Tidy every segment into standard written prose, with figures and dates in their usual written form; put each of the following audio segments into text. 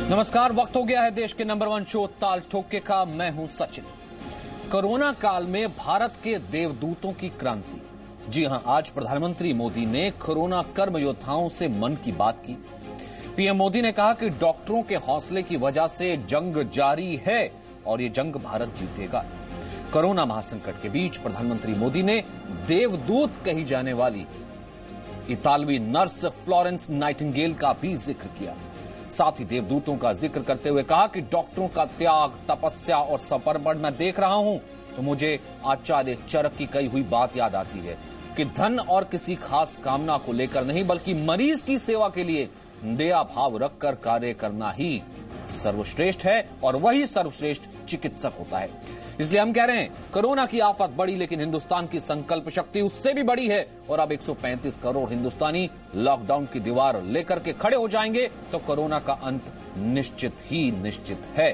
नमस्कार। वक्त हो गया है देश के नंबर 1 शो ताल ठोके का। मैं हूं सचिन। कोरोना काल में भारत के देवदूतों की क्रांति। जी हां, आज प्रधानमंत्री मोदी ने कोरोना कर्म योद्धाओं से मन की बात की। पीएम मोदी ने कहा कि डॉक्टरों के हौसले की वजह से जंग जारी है और ये जंग भारत जीतेगा। कोरोना महासंकट के बीच प्रधानमंत्री मोदी ने देवदूत कही जाने वाली इतालवी नर्स फ्लोरेंस नाइटिंगेल का भी जिक्र किया। साथ ही देवदूतों का जिक्र करते हुए कहा कि डॉक्टरों का त्याग, तपस्या और समर्पण मैं देख रहा हूं तो मुझे आचार्य चरक की कही हुई बात याद आती है कि धन और किसी खास कामना को लेकर नहीं बल्कि मरीज की सेवा के लिए दया भाव रखकर कार्य करना ही सर्वश्रेष्ठ है और वही सर्वश्रेष्ठ चिकित्सक होता है। इसलिए हम कह रहे हैं कोरोना की आफत बड़ी लेकिन हिंदुस्तान की संकल्प शक्ति उससे भी बड़ी है और अब 135 करोड़ हिंदुस्तानी लॉकडाउन की दीवार लेकर के खड़े हो जाएंगे तो कोरोना का अंत निश्चित ही निश्चित है।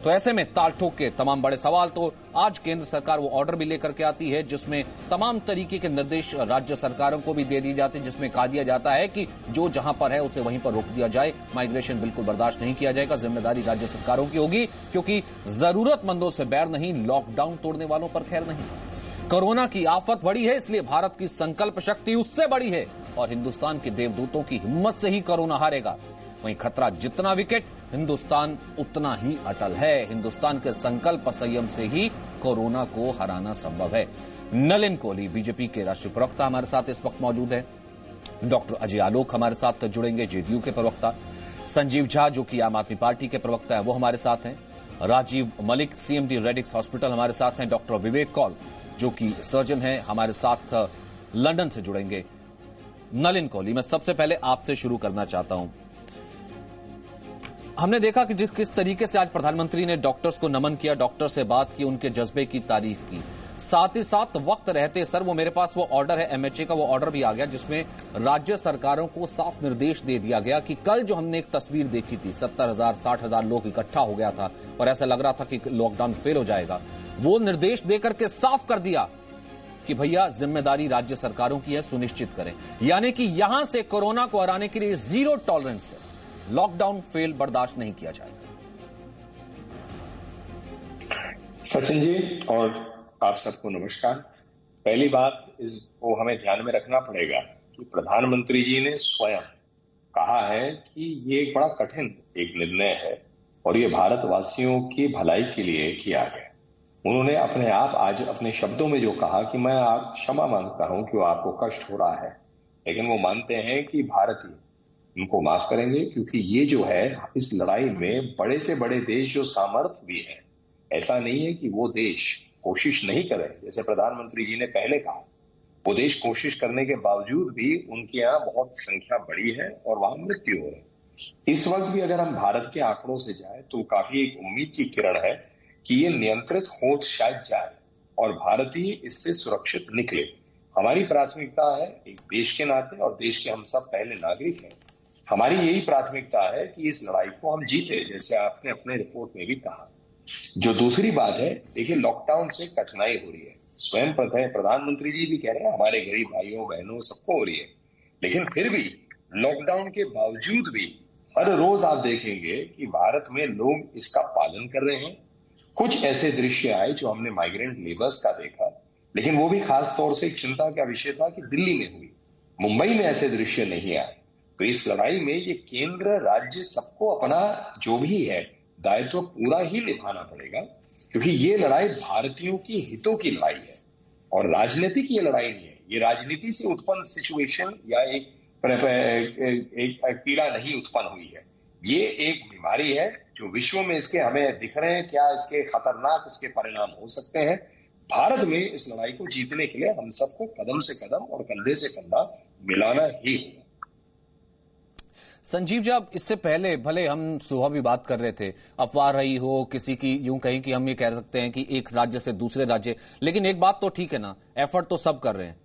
तो ऐसे में ताल ठोक के तमाम बड़े सवाल तो आज केंद्र सरकार वो ऑर्डर भी लेकर के आती है जिसमें तमाम तरीके के निर्देश राज्य सरकारों को भी दे दिए जाते हैं, जिसमें कहा दिया जाता है कि जो जहां पर है उसे वहीं पर रोक दिया जाए। माइग्रेशन बिल्कुल बर्दाश्त नहीं किया जाएगा। जिम्मेदारी राज्य सरकारों की होगी क्योंकि जरूरतमंदों से बैर नहीं, लॉकडाउन तोड़ने वालों पर खैर नहीं। कोरोना की आफत बड़ी है इसलिए भारत की संकल्प शक्ति उससे बड़ी है और हिंदुस्तान के देवदूतों की हिम्मत से ही कोरोना हारेगा। वहीं खतरा जितना विकट, हिंदुस्तान उतना ही अटल है। हिंदुस्तान के संकल्प संयम से ही कोरोना को हराना संभव है। नलिन कोहली बीजेपी के राष्ट्रीय प्रवक्ता हमारे साथ इस वक्त मौजूद है। डॉक्टर अजय आलोक हमारे साथ जुड़ेंगे, जेडीयू के प्रवक्ता। संजीव झा जो कि आम आदमी पार्टी के प्रवक्ता है वो हमारे साथ हैं। Rajiv Malik CMD Radix hospital हमारे साथ हैं। डॉक्टर विवेक कौल जो कि सर्जन है हमारे साथ लंदन से जुड़ेंगे। नलिन कोहली, मैं सबसे पहले आपसे शुरू करना चाहता हूं। हमने देखा कि किस तरीके से आज प्रधानमंत्री ने डॉक्टर्स को नमन किया, डॉक्टर से बात की, उनके जज्बे की तारीफ की। साथ ही साथ वक्त रहते सर वो मेरे पास वो ऑर्डर है, एमएचए का वो ऑर्डर भी आ गया जिसमें राज्य सरकारों को साफ निर्देश दे दिया गया कि कल जो हमने एक तस्वीर देखी थी 70,000 60,000 लोग इकट्ठा हो गया था और ऐसा लग रहा था कि लॉकडाउन फेल हो जाएगा, वो निर्देश देकर के साफ कर दिया कि भैया जिम्मेदारी राज्य सरकारों की है, सुनिश्चित करें। यानी कि यहां से कोरोना को हराने के लिए जीरो टॉलरेंस है, लॉकडाउन फेल बर्दाश्त नहीं किया जाएगा। सचिन जी और आप सबको नमस्कार। पहली बात इसको हमें ध्यान में रखना पड़ेगा कि प्रधानमंत्री जी ने स्वयं कहा है कि ये एक बड़ा कठिन एक निर्णय है और ये भारतवासियों की भलाई के लिए किया गया। उन्होंने अपने आप आज अपने शब्दों में जो कहा कि मैं आप क्षमा मांगता हूं कि वो आपको कष्ट हो रहा है, लेकिन वो मानते हैं कि भारतीय उनको माफ करेंगे क्योंकि ये जो है इस लड़ाई में बड़े से बड़े देश जो सामर्थ्य भी है, ऐसा नहीं है कि वो देश कोशिश नहीं करे। जैसे प्रधानमंत्री जी ने पहले कहा, वो देश कोशिश करने के बावजूद भी उनके यहाँ बहुत संख्या बड़ी है और वहां मृत्यु हो रही है। इस वक्त भी अगर हम भारत के आंकड़ों से जाए तो काफी एक उम्मीद की किरण है कि ये नियंत्रित हो शायद जाए और भारतीय इससे सुरक्षित निकले। हमारी प्राथमिकता है एक देश के नाते और देश के हम सब पहले नागरिक हैं, हमारी यही प्राथमिकता है कि इस लड़ाई को हम जीते, जैसे आपने अपने रिपोर्ट में भी कहा। जो दूसरी बात है, देखिए लॉकडाउन से कठिनाई हो रही है, स्वयं प्रधानमंत्री जी भी कह रहे हैं हमारे गरीब भाइयों बहनों सबको हो रही है, लेकिन फिर भी लॉकडाउन के बावजूद भी हर रोज आप देखेंगे कि भारत में लोग इसका पालन कर रहे हैं। कुछ ऐसे दृश्य आए जो हमने माइग्रेंट लेबर्स का देखा, लेकिन वो भी खास तौर से एक चिंता का विषय था कि दिल्ली में हुई, मुंबई में ऐसे दृश्य नहीं आए। तो इस लड़ाई में ये केंद्र राज्य सबको अपना जो भी है दायित्व पूरा ही निभाना पड़ेगा क्योंकि ये लड़ाई भारतीयों की हितों की लड़ाई है और राजनीतिक ये लड़ाई नहीं है। ये राजनीति से उत्पन्न सिचुएशन या एक पीड़ा नहीं उत्पन्न हुई है, ये एक बीमारी है जो विश्व में इसके हमें दिख रहे हैं क्या इसके खतरनाक इसके परिणाम हो सकते हैं। भारत में इस लड़ाई को जीतने के लिए हम सबको कदम से कदम और कंधे से कंधा मिलाना ही होगा। संजीव जी, अब इससे पहले भले हम सुबह भी बात कर रहे थे, अफवाह रही हो किसी की, यूं कहीं कि हम ये कह सकते हैं कि एक राज्य से दूसरे राज्य, लेकिन एक बात तो ठीक है ना, एफर्ट तो सब कर रहे हैं,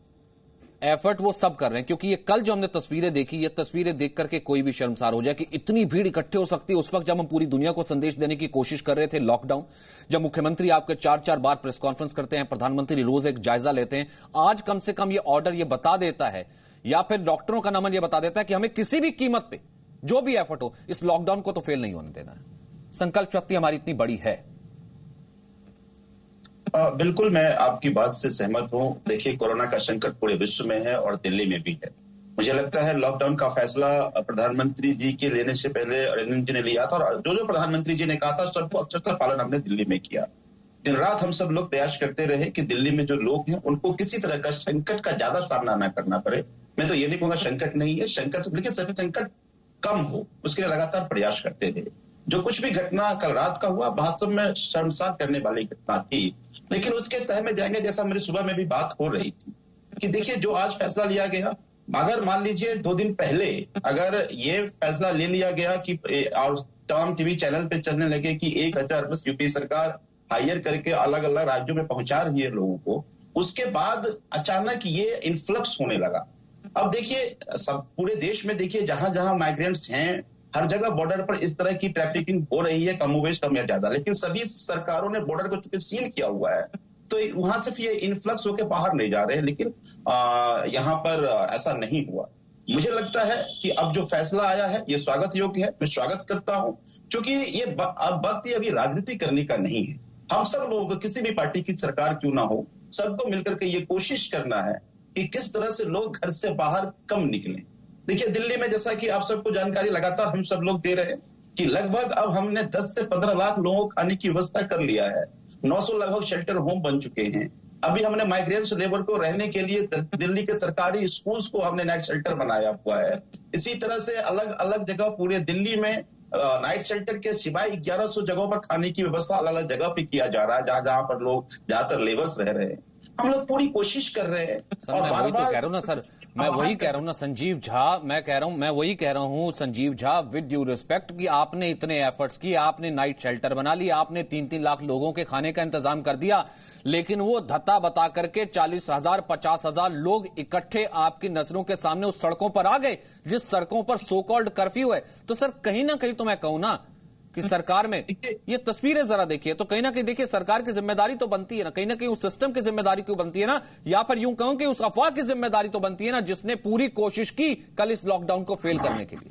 एफर्ट वो सब कर रहे हैं क्योंकि ये कल जो हमने तस्वीरें देखी, ये तस्वीरें देख करके कोई भी शर्मसार हो जाए कि इतनी भीड़ इकट्ठे हो सकती है। उस वक्त जब हम पूरी दुनिया को संदेश देने की कोशिश कर रहे थे लॉकडाउन, जब मुख्यमंत्री आपके 4-4 बार प्रेस कॉन्फ्रेंस करते हैं, प्रधानमंत्री रोज एक जायजा लेते हैं, आज कम से कम ये ऑर्डर ये बता देता है या फिर डॉक्टरों का नमन ये बता देता है कि हमें किसी भी कीमत पे जो भी एफर्ट हो, इस लॉकडाउन को तो फेल नहीं होने देना है। संकल्प शक्ति हमारी इतनी बड़ी है। बिल्कुल, मैं आपकी बात से सहमत हूं। देखिए, कोरोना का संकट पूरे विश्व में है और दिल्ली में भी है। मुझे लगता है लॉकडाउन का फैसला प्रधानमंत्री जी के लेने से पहले अरविंद जी ने लिया था, और जो प्रधानमंत्री जी ने कहा था सबको अक्षरशः पालन हमने दिल्ली में किया। दिन रात हम सब लोग प्रयास करते रहे कि दिल्ली में जो लोग हैं उनको किसी तरह का संकट का ज्यादा सामना न करना पड़े। मैं तो ये नहीं कहूंगा संकट नहीं है, संकट, लेकिन संकट कम हो, उसके लिए लगातार प्रयास करते रहे। जो कुछ भी घटना कल रात का हुआ वास्तव में शर्मसार करने वाली घटना थी, लेकिन उसके तह में जाएंगे, जैसा मेरी सुबह में भी बात हो रही थी कि देखिए जो आज फैसला लिया गया, अगर मान लीजिए 2 दिन पहले अगर ये फैसला ले लिया गया कि और तमाम टीवी चैनल पे चलने लगे कि 1000 बस यूपी सरकार हायर करके अलग अलग राज्यों में पहुंचा रही है लोगों को, उसके बाद अचानक ये इन्फ्लक्स होने लगा। अब देखिए सब पूरे देश में देखिए जहां जहां माइग्रेंट्स हैं हर जगह बॉर्डर पर इस तरह की ट्रैफिकिंग हो रही है, कमोवेश कम या ज्यादा, लेकिन सभी सरकारों ने बॉर्डर को चूंकि सील किया हुआ है तो वहां सिर्फ ये इन्फ्लक्स होकर बाहर नहीं जा रहे हैं, लेकिन यहाँ पर ऐसा नहीं हुआ। मुझे लगता है कि अब जो फैसला आया है ये स्वागत योग्य है, मैं स्वागत करता हूं, क्योंकि ये अब वक्त ये अभी राजनीति करने का नहीं है। हम सब लोगों को किसी भी पार्टी की सरकार क्यों ना हो, सबको मिलकर के ये कोशिश करना है कि किस तरह से लोग घर से बाहर कम निकलें। देखिए दिल्ली में जैसा कि आप सबको जानकारी लगातार हम सब लोग दे रहे हैं कि लगभग अब हमने 10 से 15 लाख लोगों को खाने की व्यवस्था कर लिया है। 900 लगभग शेल्टर होम बन चुके हैं। अभी हमने माइग्रेंट्स लेबर को रहने के लिए दिल्ली के सरकारी स्कूल्स को हमने नाइट शेल्टर बनाया हुआ है। इसी तरह से अलग अलग जगह पूरे दिल्ली में नाइट शेल्टर के सिवाय 1100 जगहों पर खाने की व्यवस्था अलग अलग जगह पे किया जा रहा है, जहां जहां पर लोग ज्यादातर लेबर्स रह रहे हैं। हम लोग पूरी कोशिश कर रहे हैं। और मैं वही तो कह रहा हूं ना सर, मैं वही कह रहा हूं ना संजीव झा, मैं वही कह रहा हूं Sanjeev Jha, with due respect कि आपने इतने एफर्ट्स किए, आपने नाइट शेल्टर बना लिया, आपने 3-3 लाख लोगों के खाने का इंतजाम कर दिया, लेकिन वो धत्ता बता करके 40,000 50,000 लोग इकट्ठे आपकी नजरों के सामने उस सड़कों पर आ गए जिस सड़कों पर सो कॉल्ड कर्फ्यू है। तो सर कहीं ना कहीं तो मैं कहूं ना कि सरकार में ये तस्वीरें जरा देखिए, तो कहीं ना कहीं देखिए सरकार की जिम्मेदारी तो बनती है ना, कहीं ना कहीं उस सिस्टम की जिम्मेदारी क्यों बनती है ना, या फिर यूं कहूं कि उस अफवाह की जिम्मेदारी तो बनती है ना जिसने पूरी कोशिश की कल इस लॉकडाउन को फेल करने के लिए।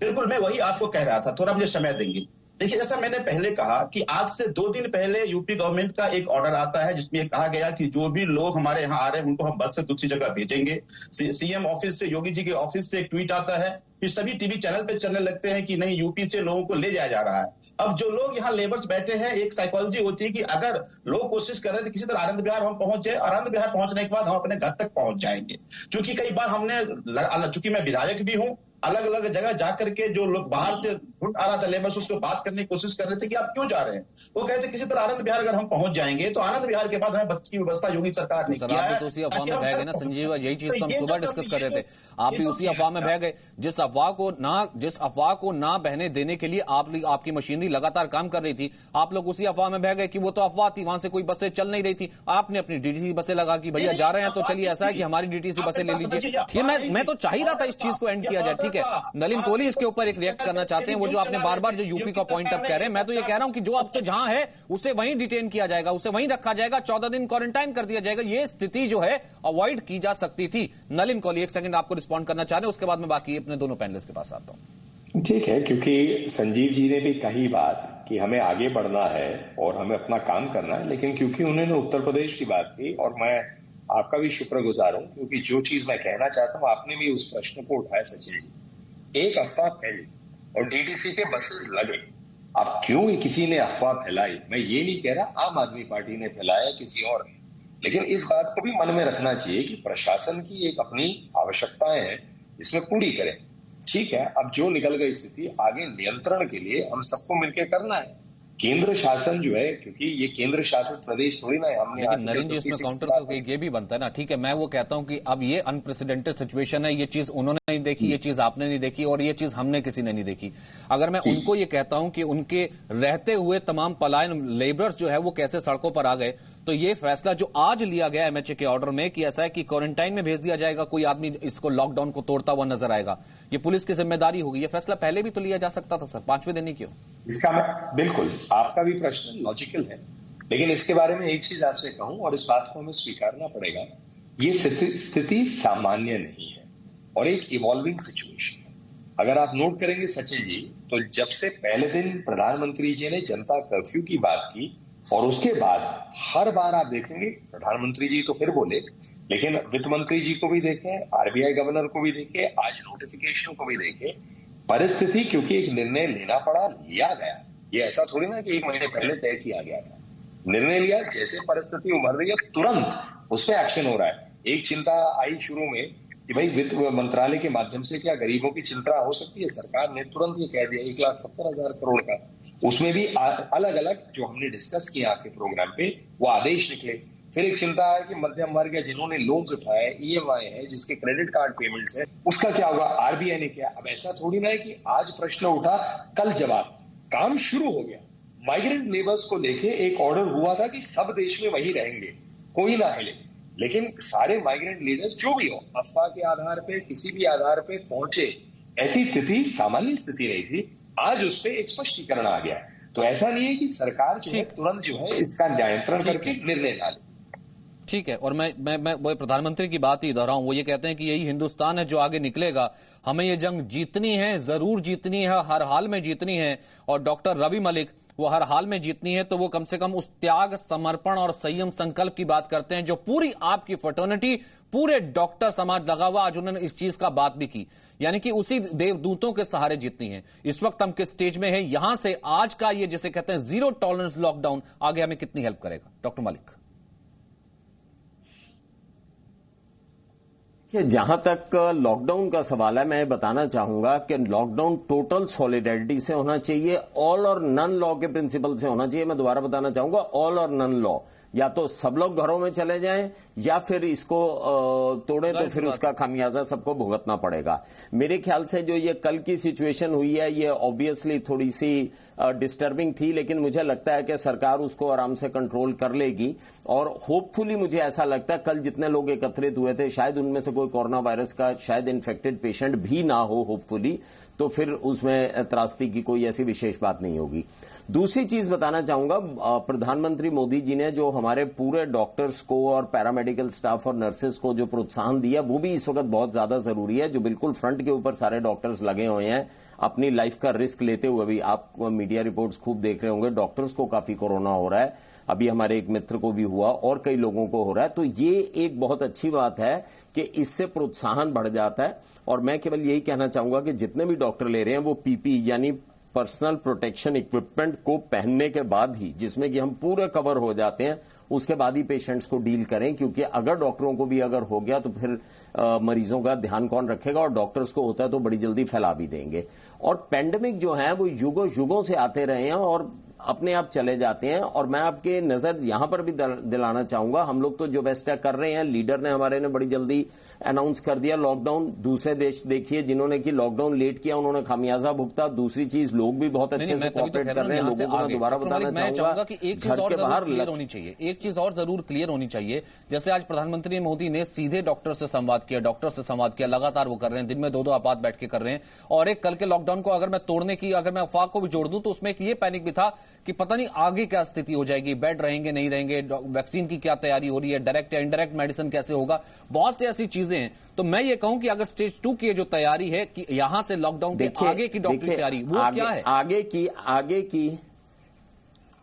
बिल्कुल, मैं वही आपको कह रहा था, थोड़ा मुझे समय देंगे। देखिए जैसा मैंने पहले कहा कि आज से 2 दिन पहले यूपी गवर्नमेंट का एक ऑर्डर आता है जिसमें कहा गया कि जो भी लोग हमारे यहाँ आ रहे हैं उनको हम बस से दूसरी जगह भेजेंगे। सीएम ऑफिस से, योगी जी के ऑफिस से एक ट्वीट आता है, फिर सभी टीवी चैनल पे चलने लगते हैं कि नहीं यूपी से लोगों को ले जाया जा रहा है। अब जो लोग यहाँ लेबर्स बैठे हैं, एक साइकोलॉजी होती है कि अगर लोग कोशिश कर रहे थे किसी तरह आनंद विहार हम पहुंच जाए, आनंद विहार पहुंचने के बाद हम अपने घर तक पहुंच जाएंगे। क्योंकि कई बार हमने, चूंकि मैं विधायक भी हूं, अलग अलग जगह जाकर के जो लोग बाहर से घुट आ रहा था लेबर्स, उसको बात करने की कोशिश कर रहे थे कि आप क्यों जा रहे हैं। वो कहते किसी तरह आनंद विहार अगर हम पहुंच जाएंगे तो आनंद विहार के बाद हमें बस की व्यवस्था योगी सरकार ने किया है। तो उसी अफवाह में बह गए ना संजीव, यही चीज तो हम सुबह डिस्कस कर रहे थे, आप भी उसी अफवाह में बह गए। जिस अफवाह को ना बहने देने के लिए आपकी मशीनरी लगातार काम कर रही थी, आप लोग उसी अफवाह में बह गए कि वो तो अफवाह थी, वहां से कोई बसें चल नहीं रही थी। आपने अपनी डीटीसी बसें लगा कि भैया जा रहे हैं तो चलिए ऐसा है कि हमारी डीटीसी बसें ले लीजिए। ठीक है, मैं तो चाह ही रहा था इस चीज को एंड किया जाए। ठीक है, नलिन कोहली इसके ऊपर एक रिएक्ट करना चाहते हैं, वो जो आपने बार बार जो यूपी का पॉइंट अप कह रहे हैं, मैं तो ये कह रहा हूं कि जो अब तो जहां है उसे वहीं डिटेन किया जाएगा, उसे वहीं रखा जाएगा, 14 दिन क्वारंटाइन कर दिया जाएगा। ये स्थिति जो है अवॉइड की जा सकती थी। नलिन कोहली एक सेकंड आपको रिस्पॉन्ड करना चाह रहे हैं, उसके बाद मैं बाकी अपने दोनों पैनलिस्ट के पास आता हूं। ठीक है, क्योंकि संजीव जी ने भी कही बात कि हमें आगे बढ़ना है और हमें अपना काम करना है, लेकिन क्योंकि उन्होंने उत्तर प्रदेश की बात की और मैं आपका भी शुक्रगुजार हूं, क्योंकि जो चीज मैं कहना चाहता हूं आपने भी उस प्रश्न को उठाया सचिन जी। एक अफवाह फैली और डीटीसी के बसेस लगे। अब क्यों किसी ने अफवाह फैलाई, मैं ये नहीं कह रहा आम आदमी पार्टी ने फैलाया किसी और ने, लेकिन इस बात को भी मन में रखना चाहिए कि प्रशासन की एक अपनी आवश्यकताएं हैं, इसमें पूरी करें। ठीक है, अब जो निकल गई स्थिति आगे नियंत्रण के लिए हम सबको मिलकर करना है। केंद्र शासन जो है, क्योंकि ये केंद्र शासित प्रदेश थोड़ी ना है, हमने नरेंद्र जी इसमें काउंटर तो ये भी बनता है ना। ठीक है, मैं वो कहता हूं कि अब ये अनप्रेसिडेंटेड सिचुएशन है, ये चीज उन्होंने नहीं देखी, ये चीज आपने नहीं देखी और ये चीज हमने किसी ने नहीं देखी। अगर मैं उनको ये कहता हूं कि उनके रहते हुए तमाम पलायन लेबर्स जो है वो कैसे सड़कों पर आ गए, तो ये फैसला जो आज लिया गया एमएचए के ऑर्डर में कि ऐसा है कि क्वारंटाइन में भेज दिया जाएगा, कोई आदमी इसको लॉकडाउन को तोड़ता हुआ नजर आएगा, ये पुलिस की जिम्मेदारी होगी। ये फैसला पहले भी तो लिया जा सकता था सर, 5वें दिन ही क्यों? इसका बिल्कुल आपका भी प्रश्न लॉजिकल है, लेकिन इसके बारे में एक चीज आपसे कहूं और इस बात को हमें स्वीकारना पड़ेगा, ये स्थिति सामान्य नहीं है और एक इवॉल्विंग सिचुएशन है। अगर आप नोट करेंगे सचिन जी, तो जब से पहले दिन प्रधानमंत्री जी ने जनता कर्फ्यू की बात की और उसके बाद हर बार आप देखेंगे प्रधानमंत्री जी तो फिर बोले, लेकिन वित्त मंत्री जी को भी देखें, आरबीआई गवर्नर को भी देखें, आज नोटिफिकेशन को भी देखें, परिस्थिति क्योंकि एक निर्णय लेना पड़ा, लिया गया। ये ऐसा थोड़ी ना कि 1 महीने पहले तय किया गया था, निर्णय लिया, जैसे परिस्थिति उभर रही है तुरंत उस पर एक्शन हो रहा है। एक चिंता आई शुरू में कि भाई वित्त मंत्रालय के माध्यम से क्या गरीबों की चिंता हो सकती है, सरकार ने तुरंत ये कह दिया 1,70,000 करोड़ का, उसमें भी अलग अलग जो हमने डिस्कस किया आपके प्रोग्राम पे वो आदेश निकले। फिर एक चिंता है कि मध्यम वर्ग या जिन्होंने लोन्स उठाए, ईएमआई है, जिसके क्रेडिट कार्ड पेमेंट्स है, उसका क्या होगा, आरबीआई ने किया। अब ऐसा थोड़ी ना है कि आज प्रश्न उठा कल जवाब, काम शुरू हो गया। माइग्रेंट लेबर्स को लेके एक ऑर्डर हुआ था कि सब देश में वही रहेंगे, कोई ना हिले, लेकिन सारे माइग्रेंट लीडर्स जो भी हो अफवाह के आधार पे किसी भी आधार पे पहुंचे, ऐसी स्थिति सामान्य स्थिति नहीं थी। आज उस पर एक स्पष्टीकरण आ गया। तो ऐसा नहीं है कि सरकार जो है तुरंत जो है इसका नियंत्रण करके निर्णय ना ले। ठीक है, और मैं वो प्रधानमंत्री की बात ही दोहराऊं, वो ये कहते हैं कि यही हिंदुस्तान है जो आगे निकलेगा, हमें ये जंग जीतनी है, जरूर जीतनी है, हर हाल में जीतनी है। और डॉक्टर रवि मलिक वो हर हाल में जीतनी है तो वो कम से कम उस त्याग, समर्पण और संयम संकल्प की बात करते हैं जो पूरी आपकी फ्रेटर्निटी, पूरे डॉक्टर समाज लगा हुआ। आज उन्होंने इस चीज का बात भी की, यानी कि उसी देवदूतों के सहारे जीतनी है। इस वक्त हम किस स्टेज में हैं, यहां से आज का ये जिसे कहते हैं जीरो टॉलरेंस लॉकडाउन आगे हमें कितनी हेल्प करेगा, डॉक्टर मलिक? जहां तक लॉकडाउन का सवाल है, मैं बताना चाहूंगा कि लॉकडाउन टोटल सॉलिडेरिटी से होना चाहिए, ऑल और नन लॉ के प्रिंसिपल से होना चाहिए। मैं दोबारा बताना चाहूंगा, ऑल और नन लॉ, या तो सब लोग घरों में चले जाएं या फिर इसको तोड़े तो फिर उसका खामियाजा सबको भुगतना पड़ेगा। मेरे ख्याल से जो ये कल की सिचुएशन हुई है ये ऑब्वियसली थोड़ी सी डिस्टर्बिंग थी, लेकिन मुझे लगता है कि सरकार उसको आराम से कंट्रोल कर लेगी। और होपफुली मुझे ऐसा लगता है कल जितने लोग एकत्रित हुए थे शायद उनमें से कोई कोरोना वायरस का शायद इन्फेक्टेड पेशेंट भी ना हो, होपफुली, तो फिर उसमें त्रासदी की कोई ऐसी विशेष बात नहीं होगी। दूसरी चीज बताना चाहूंगा, प्रधानमंत्री मोदी जी ने जो हमारे पूरे डॉक्टर्स को और पैरामेडिकल स्टाफ और नर्सेस को जो प्रोत्साहन दिया वो भी इस वक्त बहुत ज्यादा जरूरी है। जो बिल्कुल फ्रंट के ऊपर सारे डॉक्टर्स लगे हुए हैं अपनी लाइफ का रिस्क लेते हुए भी, आप मीडिया रिपोर्ट्स खूब देख रहे होंगे, डॉक्टर्स को काफी कोरोना हो रहा है, अभी हमारे एक मित्र को भी हुआ और कई लोगों को हो रहा है। तो ये एक बहुत अच्छी बात है कि इससे प्रोत्साहन बढ़ जाता है। और मैं केवल यही कहना चाहूंगा कि जितने भी डॉक्टर ले रहे हैं वो पीपी यानी पर्सनल प्रोटेक्शन इक्विपमेंट को पहनने के बाद ही, जिसमें कि हम पूरे कवर हो जाते हैं, उसके बाद ही पेशेंट्स को डील करें, क्योंकि अगर डॉक्टरों को भी अगर हो गया तो फिर मरीजों का ध्यान कौन रखेगा, और डॉक्टर्स को होता है तो बड़ी जल्दी फैला भी देंगे। और पेंडेमिक जो है वो युगों युगों से आते रहे हैं और अपने आप चले जाते हैं। और मैं आपके नजर यहां पर भी दिलाना चाहूंगा, हम लोग तो जो बेस्ट कर रहे हैं, लीडर ने हमारे ने बड़ी जल्दी अनाउंस कर दिया लॉकडाउन। दूसरे देश देखिए जिन्होंने कि लॉकडाउन लेट किया उन्होंने खामियाजा भुगता। दूसरी चीज, लोग भी बहुत अच्छे से कोऑपरेट कर रहे हैं। लोगों को मैं दोबारा बताना चाहूंगा कि एक चीज और जरूर क्लियर होनी चाहिए, एक चीज और जरूर क्लियर होनी चाहिए। जैसे आज प्रधानमंत्री मोदी ने सीधे डॉक्टर से संवाद किया, लगातार वो कर रहे हैं, दिन में 2-2 आपात बैठ के कर रहे हैं। और एक कल के लॉकडाउन को अगर मैं तोड़ने की, अगर मैं अफवाह को भी जोड़ दूं तो उसमें एक ये पैनिक भी था कि पता नहीं आगे क्या स्थिति हो जाएगी, बेड रहेंगे नहीं रहेंगे, वैक्सीन की क्या तैयारी हो रही है, डायरेक्ट या इनडायरेक्ट मेडिसिन कैसे होगा, बहुत सी ऐसी चीजें हैं। तो मैं ये कहूं कि अगर स्टेज 2 की जो तैयारी है कि यहां से लॉकडाउन के आगे की डॉक्टरी तैयारी वो क्या है?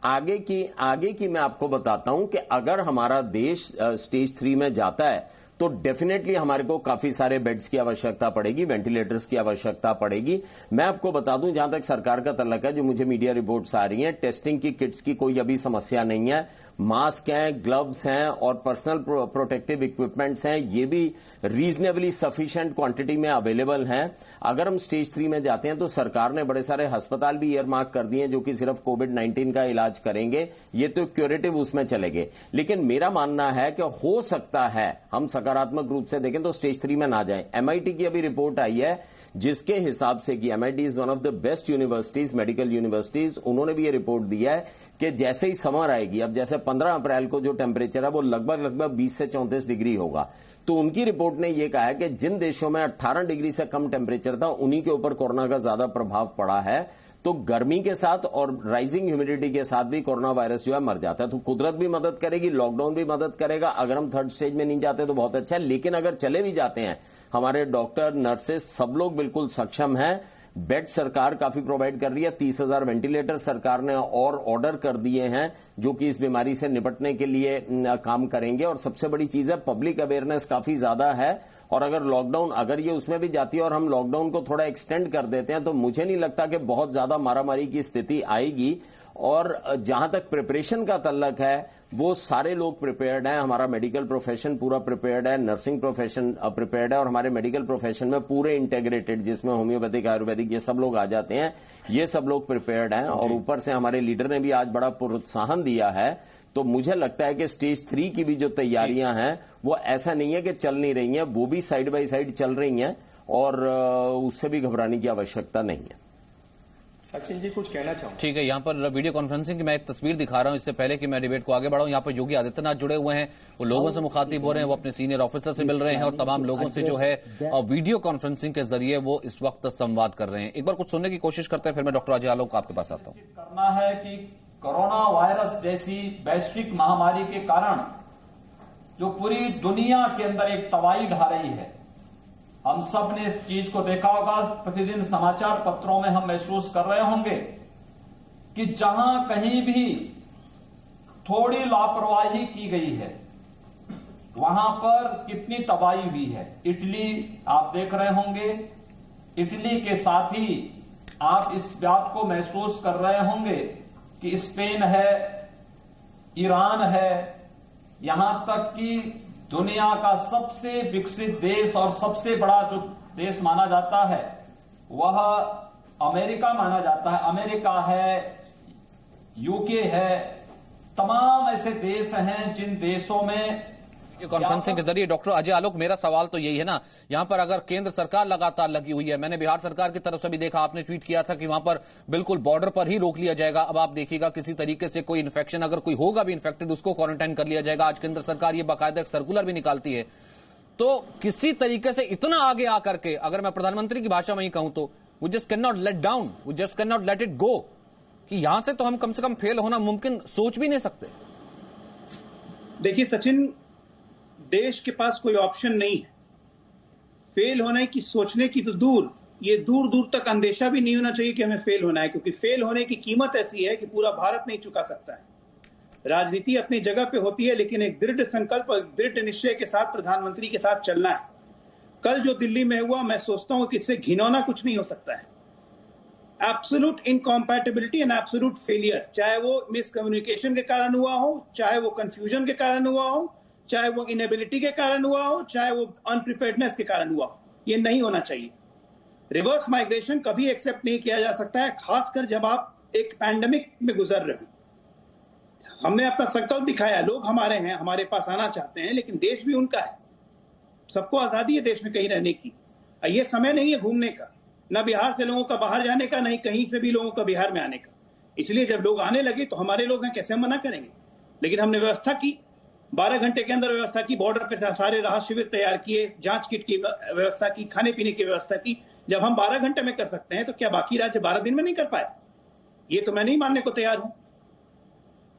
आगे की मैं आपको बताता हूं कि अगर हमारा देश स्टेज 3 में जाता है तो डेफिनेटली हमारे को काफी सारे बेड्स की आवश्यकता पड़ेगी, वेंटिलेटर्स की आवश्यकता पड़ेगी। मैं आपको बता दूं, जहां तक सरकार का तल्लक है, जो मुझे मीडिया रिपोर्ट्स आ रही हैं, टेस्टिंग की किट्स की कोई अभी समस्या नहीं है। मास्क हैं, ग्लव्स हैं और पर्सनल प्रोटेक्टिव इक्विपमेंट्स हैं, ये भी रीजनेबली सफिशिएंट क्वांटिटी में अवेलेबल हैं। अगर हम स्टेज 3 में जाते हैं तो सरकार ने बड़े सारे अस्पताल भी ईयरमार्क कर दिए हैं जो कि सिर्फ कोविड-19 का इलाज करेंगे। ये तो क्यूरेटिव उसमें चले गए। लेकिन मेरा मानना है कि हो सकता है हम सकारात्मक रूप से देखें तो स्टेज 3 में ना जाएं। MIT की अभी रिपोर्ट आई है जिसके हिसाब से कि MIT is one of the best universities, medical universities, उन्होंने भी ये रिपोर्ट दिया है कि जैसे ही समर आएगी, अब जैसे 15 अप्रैल को जो टेम्परेचर है वो लगभग 20 से 34 डिग्री होगा। तो उनकी रिपोर्ट ने यह कहा है कि जिन देशों में 18 डिग्री से कम टेम्परेचर था उन्हीं के ऊपर कोरोना का ज्यादा प्रभाव पड़ा है। तो गर्मी के साथ और राइजिंग ह्यूमिडिटी के साथ भी कोरोना वायरस जो है मर जाता है। तो कुदरत भी मदद करेगी, लॉकडाउन भी मदद करेगा। अगर हम 3rd स्टेज में नहीं जाते तो बहुत अच्छा है, लेकिन अगर चले भी जाते हैं हमारे डॉक्टर, नर्सेस सब लोग बिल्कुल सक्षम हैं। बेड सरकार काफी प्रोवाइड कर रही है। 30,000 वेंटिलेटर सरकार ने और ऑर्डर कर दिए हैं जो कि इस बीमारी से निपटने के लिए काम करेंगे। और सबसे बड़ी चीज है, पब्लिक अवेयरनेस काफी ज्यादा है। और अगर लॉकडाउन, अगर ये उसमें भी जाती है और हम लॉकडाउन को थोड़ा एक्सटेंड कर देते हैं तो मुझे नहीं लगता कि बहुत ज्यादा मारामारी की स्थिति आएगी। और जहां तक प्रिपरेशन का तल्लक है, वो सारे लोग प्रिपेयर्ड हैं। हमारा मेडिकल प्रोफेशन पूरा प्रिपेयर्ड है, नर्सिंग प्रोफेशन प्रिपेयर्ड है, और हमारे मेडिकल प्रोफेशन में पूरे इंटेग्रेटेड, जिसमें होम्योपैथिक, आयुर्वेदिक ये सब लोग आ जाते हैं, ये सब लोग प्रिपेयर्ड हैं। और ऊपर से हमारे लीडर ने भी आज बड़ा प्रोत्साहन दिया है। तो मुझे लगता है कि स्टेज 3 की भी जो तैयारियां हैं वो ऐसा नहीं है कि चल नहीं रही हैं, वो भी साइड बाय साइड चल रही हैं और उससे भी घबराने की आवश्यकता नहीं है। सचिन जी कुछ कहना चाहूंगा। ठीक है, यहाँ पर वीडियो कॉन्फ्रेंसिंग की मैं एक तस्वीर दिखा रहा हूँ इससे पहले कि मैं डिबेट को आगे बढ़ाऊं। यहाँ पर योगी आदित्यनाथ जुड़े हुए हैं, वो लोगों से मुखातिब हो रहे हैं, वो अपने सीनियर ऑफिसर से मिल रहे हैं और तमाम लोगों से जो है वीडियो कॉन्फ्रेंसिंग के जरिए वो इस वक्त संवाद कर रहे हैं। एक बार कुछ सुनने की कोशिश करते हैं, फिर मैं डॉक्टर अजय आलोक आपके पास आता हूँ। करना है कि कोरोना वायरस जैसी वैश्विक महामारी के कारण जो पूरी दुनिया के अंदर एक तबाही ढा रही है, हम सब ने इस चीज को देखा होगा। प्रतिदिन समाचार पत्रों में हम महसूस कर रहे होंगे कि जहां कहीं भी थोड़ी लापरवाही की गई है वहां पर कितनी तबाही हुई है। इटली आप देख रहे होंगे, इटली के साथ ही आप इस बात को महसूस कर रहे होंगे कि स्पेन है, ईरान है, यहां तक कि दुनिया का सबसे विकसित देश और सबसे बड़ा जो देश माना जाता है वह अमेरिका माना जाता है। अमेरिका है, यूके है, तमाम ऐसे देश हैं जिन देशों में कॉन्फ्रेंसिंग के जरिए। डॉक्टर अजय आलोक, मेरा सवाल तो यही है ना, यहां पर अगर केंद्र सरकार लगातार लगी हुई है, मैंने बिहार सरकार की तरफ से भी देखा, आपने ट्वीट किया था कि वहां पर बिल्कुल बॉर्डर पर ही रोक लिया जाएगा। अब आप देखिएगा किसी तरीके से कोई इन्फेक्शन, अगर कोई होगा भी इन्फेक्टेड, उसको क्वारंटाइन कर लिया जाएगा। आज केंद्र सरकार ये बाकायदा एक सर्कुलर भी निकालती है। तो किसी तरीके से इतना आगे आकर के, अगर मैं प्रधानमंत्री की भाषा में ही कहूं तो, we just can not let down, we just can not let it go, कि यहां से तो हम कम से कम फेल होना मुमकिन सोच भी नहीं सकते। देखिए सचिन, देश के पास कोई ऑप्शन नहीं है। फेल होने की सोचने की तो दूर, ये दूर दूर तक अंदेशा भी नहीं होना चाहिए कि हमें फेल होना है, क्योंकि फेल होने की कीमत ऐसी है कि पूरा भारत नहीं चुका सकता है। राजनीति अपनी जगह पे होती है, लेकिन एक दृढ़ संकल्प और दृढ़ निश्चय के साथ प्रधानमंत्री के साथ चलना है। कल जो दिल्ली में हुआ, मैं सोचता हूं कि इससे घिनौना कुछ नहीं हो सकता है। एब्सोल्यूट इनकॉम्पैटिबिलिटी एंड एब्सोल्यूट फेलियर, चाहे वो मिसकम्युनिकेशन के कारण हुआ हो, चाहे वो कंफ्यूजन के कारण हुआ हो, चाहे वो इनेबिलिटी के कारण हुआ हो, चाहे वो अनप्रिपेयर्डनेस के कारण हुआ हो, ये नहीं होना चाहिए। रिवर्स माइग्रेशन कभी एक्सेप्ट नहीं किया जा सकता है, खासकर जब आप एक पैंडेमिक में गुजर रहे हो। हमने अपना संकल्प दिखाया, लोग हमारे हैं, हमारे पास आना चाहते हैं, लेकिन देश भी उनका है। सबको आजादी है देश में कहीं रहने की। ये समय नहीं है घूमने का, न बिहार से लोगों का बाहर जाने का, नहीं कहीं से भी लोगों का बिहार में आने का। इसलिए जब लोग आने लगे तो हमारे लोग हैं, कैसे मना करेंगे। लेकिन हमने व्यवस्था की, 12 घंटे के अंदर व्यवस्था की, बॉर्डर पे सारे राहत शिविर तैयार किए, जांच किट की व्यवस्था की, खाने पीने की व्यवस्था की। जब हम 12 घंटे में कर सकते हैं तो क्या बाकी राज्य 12 दिन में नहीं कर पाए? ये तो मैं नहीं मानने को तैयार हूं।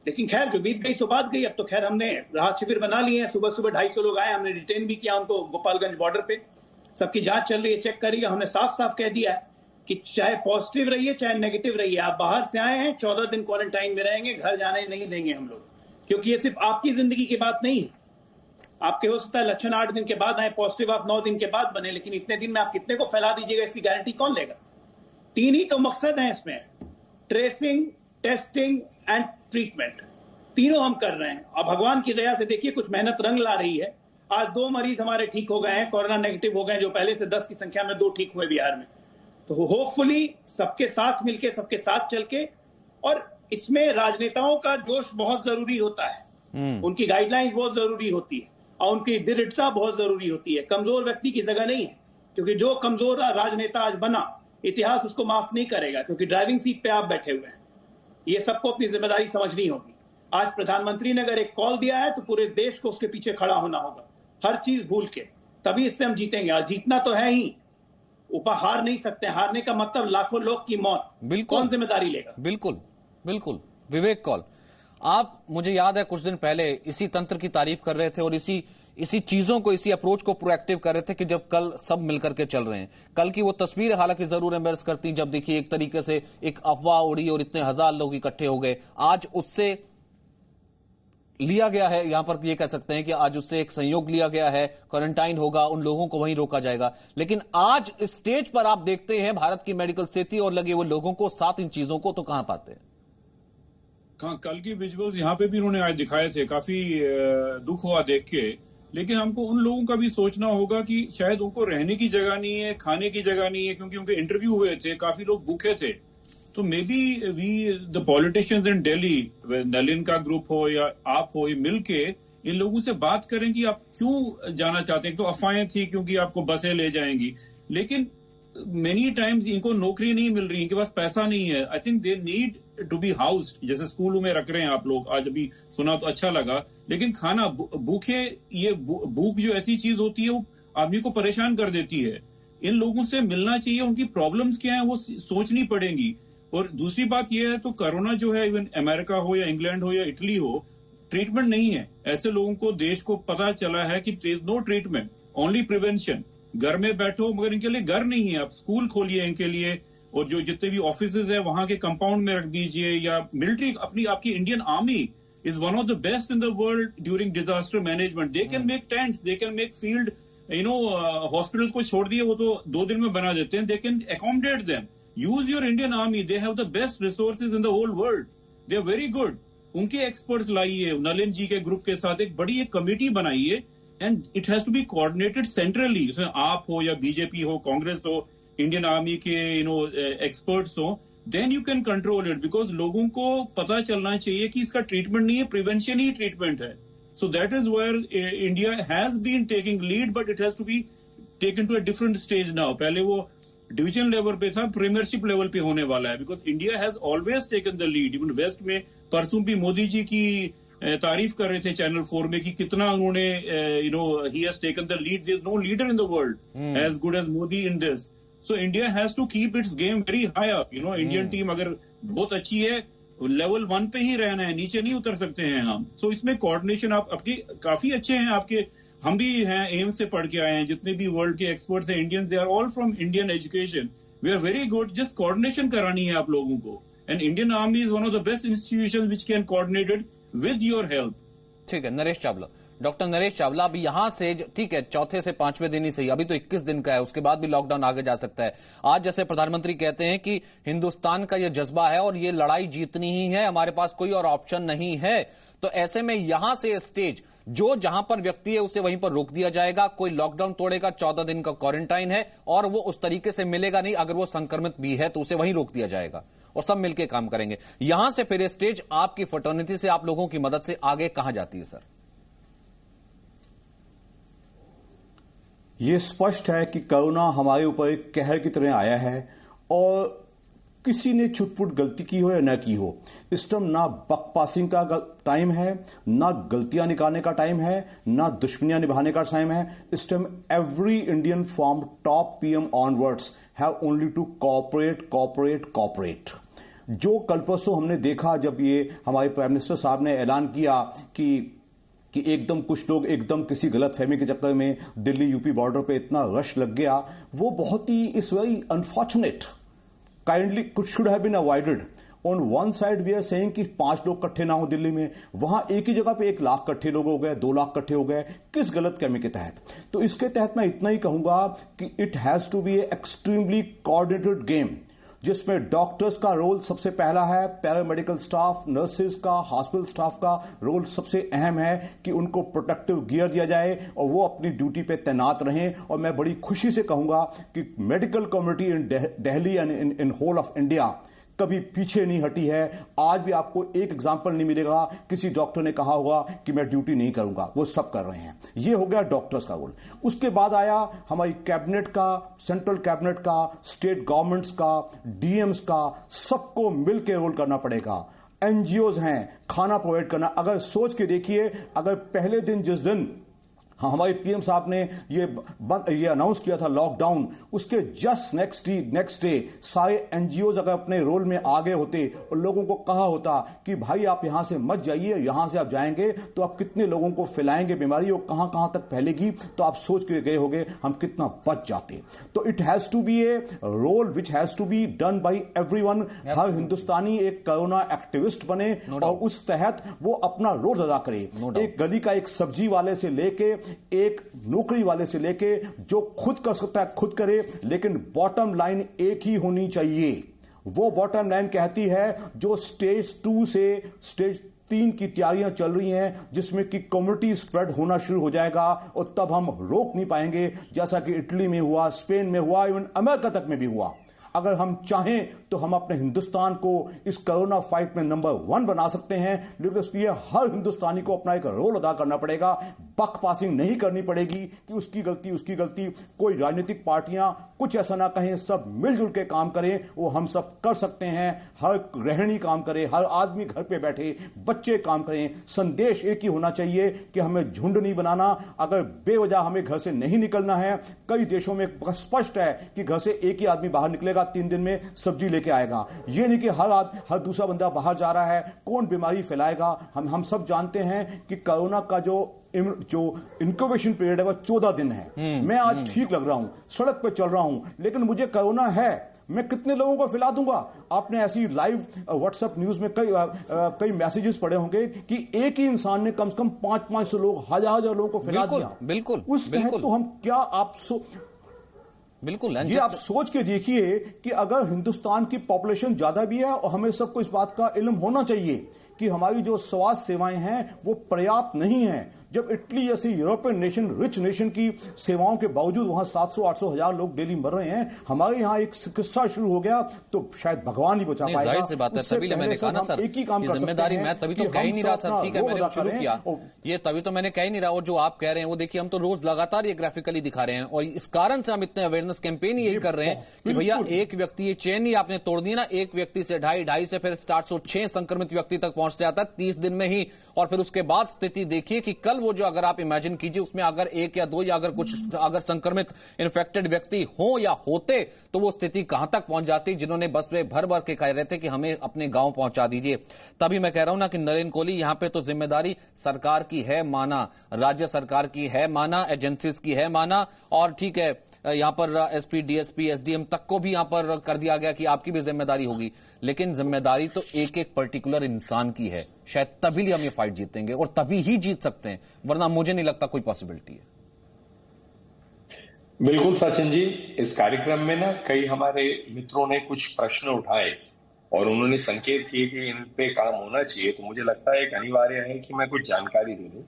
लेकिन खैर, जो बीत गई सो बात गई। अब तो खैर हमने राहत शिविर बना लिए हैं, सुबह सुबह 250 लोग आए, हमने डिटेन भी किया उनको गोपालगंज बॉर्डर पे। सबकी जांच चल रही है, चेक कर रही है। हमने साफ साफ कह दिया है कि चाहे पॉजिटिव रहिए चाहे नेगेटिव रहिए, आप बाहर से आए हैं 14 दिन क्वारंटाइन में रहेंगे, घर जाने नहीं देंगे हम लोग। क्योंकि ये सिर्फ आपकी जिंदगी की बात नहीं है। आपके हो सकता है लक्षण 8 दिन के बाद आए, पॉजिटिव आप 9 दिन के बाद बने, लेकिन इतने दिन में आप कितने को फैला दीजिएगा, इसकी गारंटी कौन लेगा? 3 ही तो मकसद है इसमें, ट्रेसिंग, टेस्टिंग एंड ट्रीटमेंट। तीनों हम कर रहे हैं। अब भगवान की दया से देखिए कुछ मेहनत रंग ला रही है। आज 2 मरीज हमारे ठीक हो गए हैं, कोरोना नेगेटिव हो गए, जो पहले से 10 की संख्या में 2 ठीक हुए बिहार में। तो होपफुली सबके साथ मिलके, सबके साथ चल के, और इसमें राजनेताओं का जोश बहुत जरूरी होता है, उनकी गाइडलाइंस बहुत जरूरी होती है, और उनकी दृढ़ता बहुत जरूरी होती है। कमजोर व्यक्ति की जगह नहीं है, क्योंकि जो कमजोर राजनेता आज बना, इतिहास उसको माफ नहीं करेगा, क्योंकि ड्राइविंग सीट पे आप बैठे हुए हैं। ये सबको अपनी जिम्मेदारी समझनी होगी। आज प्रधानमंत्री ने अगर एक कॉल दिया है तो पूरे देश को उसके पीछे खड़ा होना होगा, हर चीज भूल के, तभी इससे हम जीतेंगे। और जीतना तो है ही, ऊपर हार नहीं सकते। हारने का मतलब लाखों लोग की मौत। कौन जिम्मेदारी लेगा? बिल्कुल बिल्कुल। विवेक कौल, आप, मुझे याद है कुछ दिन पहले इसी तंत्र की तारीफ कर रहे थे और इसी इसी चीजों को, इसी अप्रोच को प्रोएक्टिव कर रहे थे कि जब कल सब मिलकर के चल रहे हैं। कल की वो तस्वीर हालांकि जरूर एम्बेरस करती, जब देखिए एक तरीके से एक अफवाह उड़ी और इतने हजार लोग इकट्ठे हो गए। आज उससे लिया गया है, यहां पर ये कह सकते हैं कि आज उससे एक संयोग लिया गया है, क्वारंटाइन होगा, उन लोगों को वहीं रोका जाएगा। लेकिन आज स्टेज पर आप देखते हैं भारत की मेडिकल स्थिति और लगे वो लोगों को, साथ इन चीजों को तो कहां पाते हैं? कल की विजुअल्स यहाँ पे भी उन्होंने आज दिखाए थे, काफी दुख हुआ देख के। लेकिन हमको उन लोगों का भी सोचना होगा कि शायद उनको रहने की जगह नहीं है, खाने की जगह नहीं है, क्योंकि उनके इंटरव्यू हुए थे, काफी लोग भूखे थे। तो maybe we the politicians in Delhi, Nalin का ग्रुप हो या आप हो, मिलके इन लोगों से बात करें कि आप क्यों जाना चाहते हैं। तो अफवाहें थी क्योंकि आपको बसें ले जाएंगी, लेकिन मेनी टाइम्स इनको नौकरी नहीं मिल रही, इनके पास पैसा नहीं है। I think they need to be housed, जैसे स्कूलों में रख रहे हैं आप लोग, आज अभी सुना तो अच्छा लगा। लेकिन खाना, भूखे, ये भूख जो ऐसी चीज होती है वो आदमी को परेशान कर देती है। इन लोगों से मिलना चाहिए, उनकी प्रॉब्लम्स क्या है वो सोचनी पड़ेंगी। और दूसरी बात यह है, तो कोरोना जो है, इवन अमेरिका हो या इंग्लैंड हो या इटली हो, ट्रीटमेंट नहीं है। ऐसे लोगों को, देश को पता चला है कि नो ट्रीटमेंट, ओनली प्रिवेंशन। घर में बैठो, मगर इनके लिए घर नहीं है। आप स्कूल खोलिए इनके लिए, और जो जितने भी ऑफिसेज है वहां के कंपाउंड में रख दीजिए। या मिलिट्री, आपकी Indian army is one of the best in the world during disaster management. They can make tents, they can make field, hospital को छोड़ दिए, वो तो 2 दिन में बना देते हैं। They can accommodate them. Use your Indian army, they have the best resources in the whole world, they are very good. उनके एक्सपर्ट्स लाइए, नलिन जी के ग्रुप के साथ एक बड़ी कमेटी बनाइए, and it has to be coordinated centrally. उसमें आप हो या बीजेपी हो, कांग्रेस हो, इंडियन आर्मी के एक्सपर्ट्स हो, then you can control it. Because लोगों को पता चलना चाहिए कि इसका ट्रीटमेंट नहीं है, प्रिवेंशन ही ट्रीटमेंट है। So that is where India has been taking lead, but it has to be taken to a different stage now. पहले वो डिवीजन लेवल पे था, प्रीमियरशिप लेवल पे होने वाला है, because India has always taken the lead. Even west में परसों भी मोदी जी की तारीफ कर रहे थे चैनल 4 में कि कितना उन्होंने ही has taken the lead. There is no leader in the world as good as Modi in this. So India has to keep its game very high up. Indian team अगर बहुत अच्छी है, लेवल 1 पे ही रहना है, नीचे नहीं उतर सकते हैं हम। सो इसमें कोऑर्डिनेशन आपके काफी अच्छे हैं। आपके, हम भी हैं, एम्स से पढ़ के आए हैं, जितने भी वर्ल्ड के एक्सपर्ट्स हैं Indian, they are all from Indian education. We are very good. Just coordination करानी है आप लोगों को, and Indian army is one of the best institution which can coordinate it with your help. ठीक है, Naresh Chawla, doctor Naresh Chawla, अभी यहां से ठीक है, चौथे से 5वें दिन ही सही, अभी तो 21 दिन का है, उसके बाद भी लॉकडाउन आगे जा सकता है। आज जैसे प्रधानमंत्री कहते हैं कि हिंदुस्तान का यह जज्बा है और ये लड़ाई जीतनी ही है, हमारे पास कोई और ऑप्शन नहीं है। तो ऐसे में यहां से स्टेज, जो जहां पर व्यक्ति है उसे वहीं पर रोक दिया जाएगा। कोई लॉकडाउन तोड़ेगा, 14 दिन का क्वारंटाइन है, और वो उस तरीके से मिलेगा नहीं। अगर वो संक्रमित भी है तो उसे वहीं रोक दिया जाएगा और सब मिलकर काम करेंगे। यहां से फिर स्टेज आपकी फ्रेटर्निटी से, आप लोगों की मदद से आगे कहां जाती है सर? ये स्पष्ट है कि कोरोना हमारे ऊपर एक कहर की तरह आया है, और किसी ने छुटपुट गलती की हो या न की हो, इस टाइम ना बकपासिंग का टाइम है, ना गलतियां निकालने का टाइम है, ना दुश्मनियां निभाने का टाइम है। इस time every Indian from top PM onwards have only to cooperate, cooperate, cooperate. जो कल परसों हमने देखा, जब ये हमारे प्राइम मिनिस्टर साहब ने ऐलान किया कि एकदम कुछ लोग एकदम किसी गलत फहमी के चक्कर में दिल्ली यूपी बॉर्डर पे इतना रश लग गया, वो बहुत ही इस वेरी अनफॉर्चुनेट, काइंडली कुछ should have been avoided. On one side we are saying कि 5 लोग इकट्ठे ना हो दिल्ली में, वहां एक ही जगह पे 1 लाख इकट्ठे लोग हो गए, 2 लाख इकट्ठे हो गए, किस गलत कहमी के तहत? तो इसके तहत मैं इतना ही कहूंगा कि it has to be a extremely coordinated game, जिसमें डॉक्टर्स का रोल सबसे पहला है, पैरामेडिकल स्टाफ, नर्सेज का, हॉस्पिटल स्टाफ का रोल सबसे अहम है कि उनको प्रोटेक्टिव गियर दिया जाए और वो अपनी ड्यूटी पे तैनात रहें। और मैं बड़ी खुशी से कहूंगा कि medical community in Delhi and in whole of India कभी पीछे नहीं हटी है। आज भी आपको एक एग्जाम्पल नहीं मिलेगा किसी डॉक्टर ने कहा होगा कि मैं ड्यूटी नहीं करूंगा, वो सब कर रहे हैं। ये हो गया डॉक्टर्स का रोल। उसके बाद आया हमारी कैबिनेट का, सेंट्रल कैबिनेट का, स्टेट गवर्नमेंट्स का, डीएम्स का, सबको मिलकर रोल करना पड़ेगा। एनजीओज हैं, खाना प्रोवाइड करना। अगर सोच के देखिए, अगर पहले दिन जिस दिन हमारे पीएम साहब ने ये अनाउंस किया था लॉकडाउन, उसके जस्ट नेक्स्ट डे सारे एनजीओ अगर अपने रोल में आ गए होते और लोगों को कहा होता कि भाई आप यहां से मत जाइए, यहां से आप जाएंगे तो आप कितने लोगों को फैलाएंगे बीमारी और कहां तक फैलेगी, तो आप सोच के गए होंगे हम कितना बच जाते। तो it has to be a role which has to be done by everyone. हर हिंदुस्तानी एक कोरोना एक्टिविस्ट बने और उस तहत वो अपना रोल अदा करे। एक गली का एक सब्जी वाले से लेके एक नौकरी वाले से लेके जो खुद कर सकता है खुद करे, लेकिन बॉटम लाइन एक ही होनी चाहिए। वो बॉटम लाइन कहती है जो स्टेज 2 से स्टेज 3 की तैयारियां चल रही हैं, जिसमें कि कम्युनिटी स्प्रेड होना शुरू हो जाएगा और तब हम रोक नहीं पाएंगे, जैसा कि इटली में हुआ, स्पेन में हुआ, इवन अमेरिका तक में भी हुआ। अगर हम चाहें तो हम अपने हिंदुस्तान को इस कोरोना फाइट में नंबर 1 बना सकते हैं, लेकिन उसके लिए हर हिंदुस्तानी को अपना एक रोल अदा करना पड़ेगा। बक पासिंग नहीं करनी पड़ेगी कि उसकी गलती। कोई राजनीतिक पार्टियां कुछ ऐसा ना कहें, सब मिलजुल के काम करें, वो हम सब कर सकते हैं। हर गृहिणी काम करे, हर आदमी घर पे बैठे, बच्चे काम करें। संदेश एक ही होना चाहिए कि हमें झुंड नहीं बनाना। अगर बेवजह हमें घर से नहीं निकलना है, कई देशों में स्पष्ट है कि घर से एक ही आदमी बाहर निकलेगा, 3 दिन में सब्जी लेके आएगा। ये नहीं कि हर दूसरा बंदा बाहर जा रहा है, कौन बीमारी फैलाएगा। हम सब जानते हैं कि कोरोना का जो इंक्यूबेशन पीरियड है वो 14 दिन है। मैं आज ठीक लग रहा हूं, सड़क पे चल रहा हूं, लेकिन मुझे कोरोना है, मैं कितने लोगों को फैला दूंगा। आपने ऐसी लाइव व्हाट्सएप न्यूज में कई मैसेजेस पढ़े होंगे कि एक ही इंसान ने कम से कम 500 लोग, हजार लोगों को फैला दिया। बिल्कुल उस तहत तो हम क्या बिल्कुल ये आप सोच के देखिए कि अगर हिंदुस्तान की पॉपुलेशन ज्यादा भी है और हमें सबको इस बात का इल्म होना चाहिए कि हमारी जो स्वास्थ्य सेवाएं हैं वो पर्याप्त नहीं है। जब इटली जैसी यूरोपियन नेशन, रिच नेशन की सेवाओं के बावजूद वहां 700-800 हजार लोग डेली मर रहे हैं, हमारे यहां एक किस्सा शुरू हो गया तो शायद भगवान ही बचा पाएगा। जाहिर सी बात है, तभी मैंने कहा ना सर, एक ही काम कर जिम्मेदारी मैं तभी तो कह ही नहीं रहा सर। ठीक है, मैंने शुरू किया ये, तभी तो मैंने कह ही नहीं रहा। और जो आप कह रहे हैं वो देखिए, हम तो रोज लगातार ये ग्राफिकली दिखा रहे हैं और इस कारण से हम इतने अवेयरनेस कैंपेन ही यही कर रहे हैं कि भैया एक व्यक्ति, ये चेन ही आपने तोड़ दी ना, एक व्यक्ति से 2.5 से फिर 706 संक्रमित व्यक्ति तक पहुंच जाता है 30 दिन में ही। और फिर उसके बाद स्थिति देखिए कि कल वो जो, अगर आप इमेजिन कीजिए, उसमें अगर 1 या 2 या अगर संक्रमित इन्फेक्टेड व्यक्ति हो या होते तो वो स्थिति कहां तक पहुंच जाती, जिन्होंने बस में भर भर के कह रहे थे कि हमें अपने गांव पहुंचा दीजिए। तभी मैं कह रहा हूं ना कि नरेंद्र कोहली, यहां पे तो जिम्मेदारी सरकार की है माना, राज्य सरकार की है माना, एजेंसीज की है माना, और ठीक है यहां पर एसपी, डीएसपी, एसडीएम तक को भी यहां पर कर दिया गया कि आपकी भी जिम्मेदारी होगी। लेकिन जिम्मेदारी तो एक पर्टिकुलर इंसान की है। शायद तभी हम ये फाइट जीतेंगे और तभी ही जीत सकते हैं, वरना मुझे नहीं लगता कोई पॉसिबिलिटी है। बिल्कुल सचिन जी, इस कार्यक्रम में ना कई हमारे मित्रों ने कुछ प्रश्न उठाए और उन्होंने संकेत किए कि इन पे काम होना चाहिए। तो मुझे लगता है एक अनिवार्य है कि मैं कुछ जानकारी दे दूं।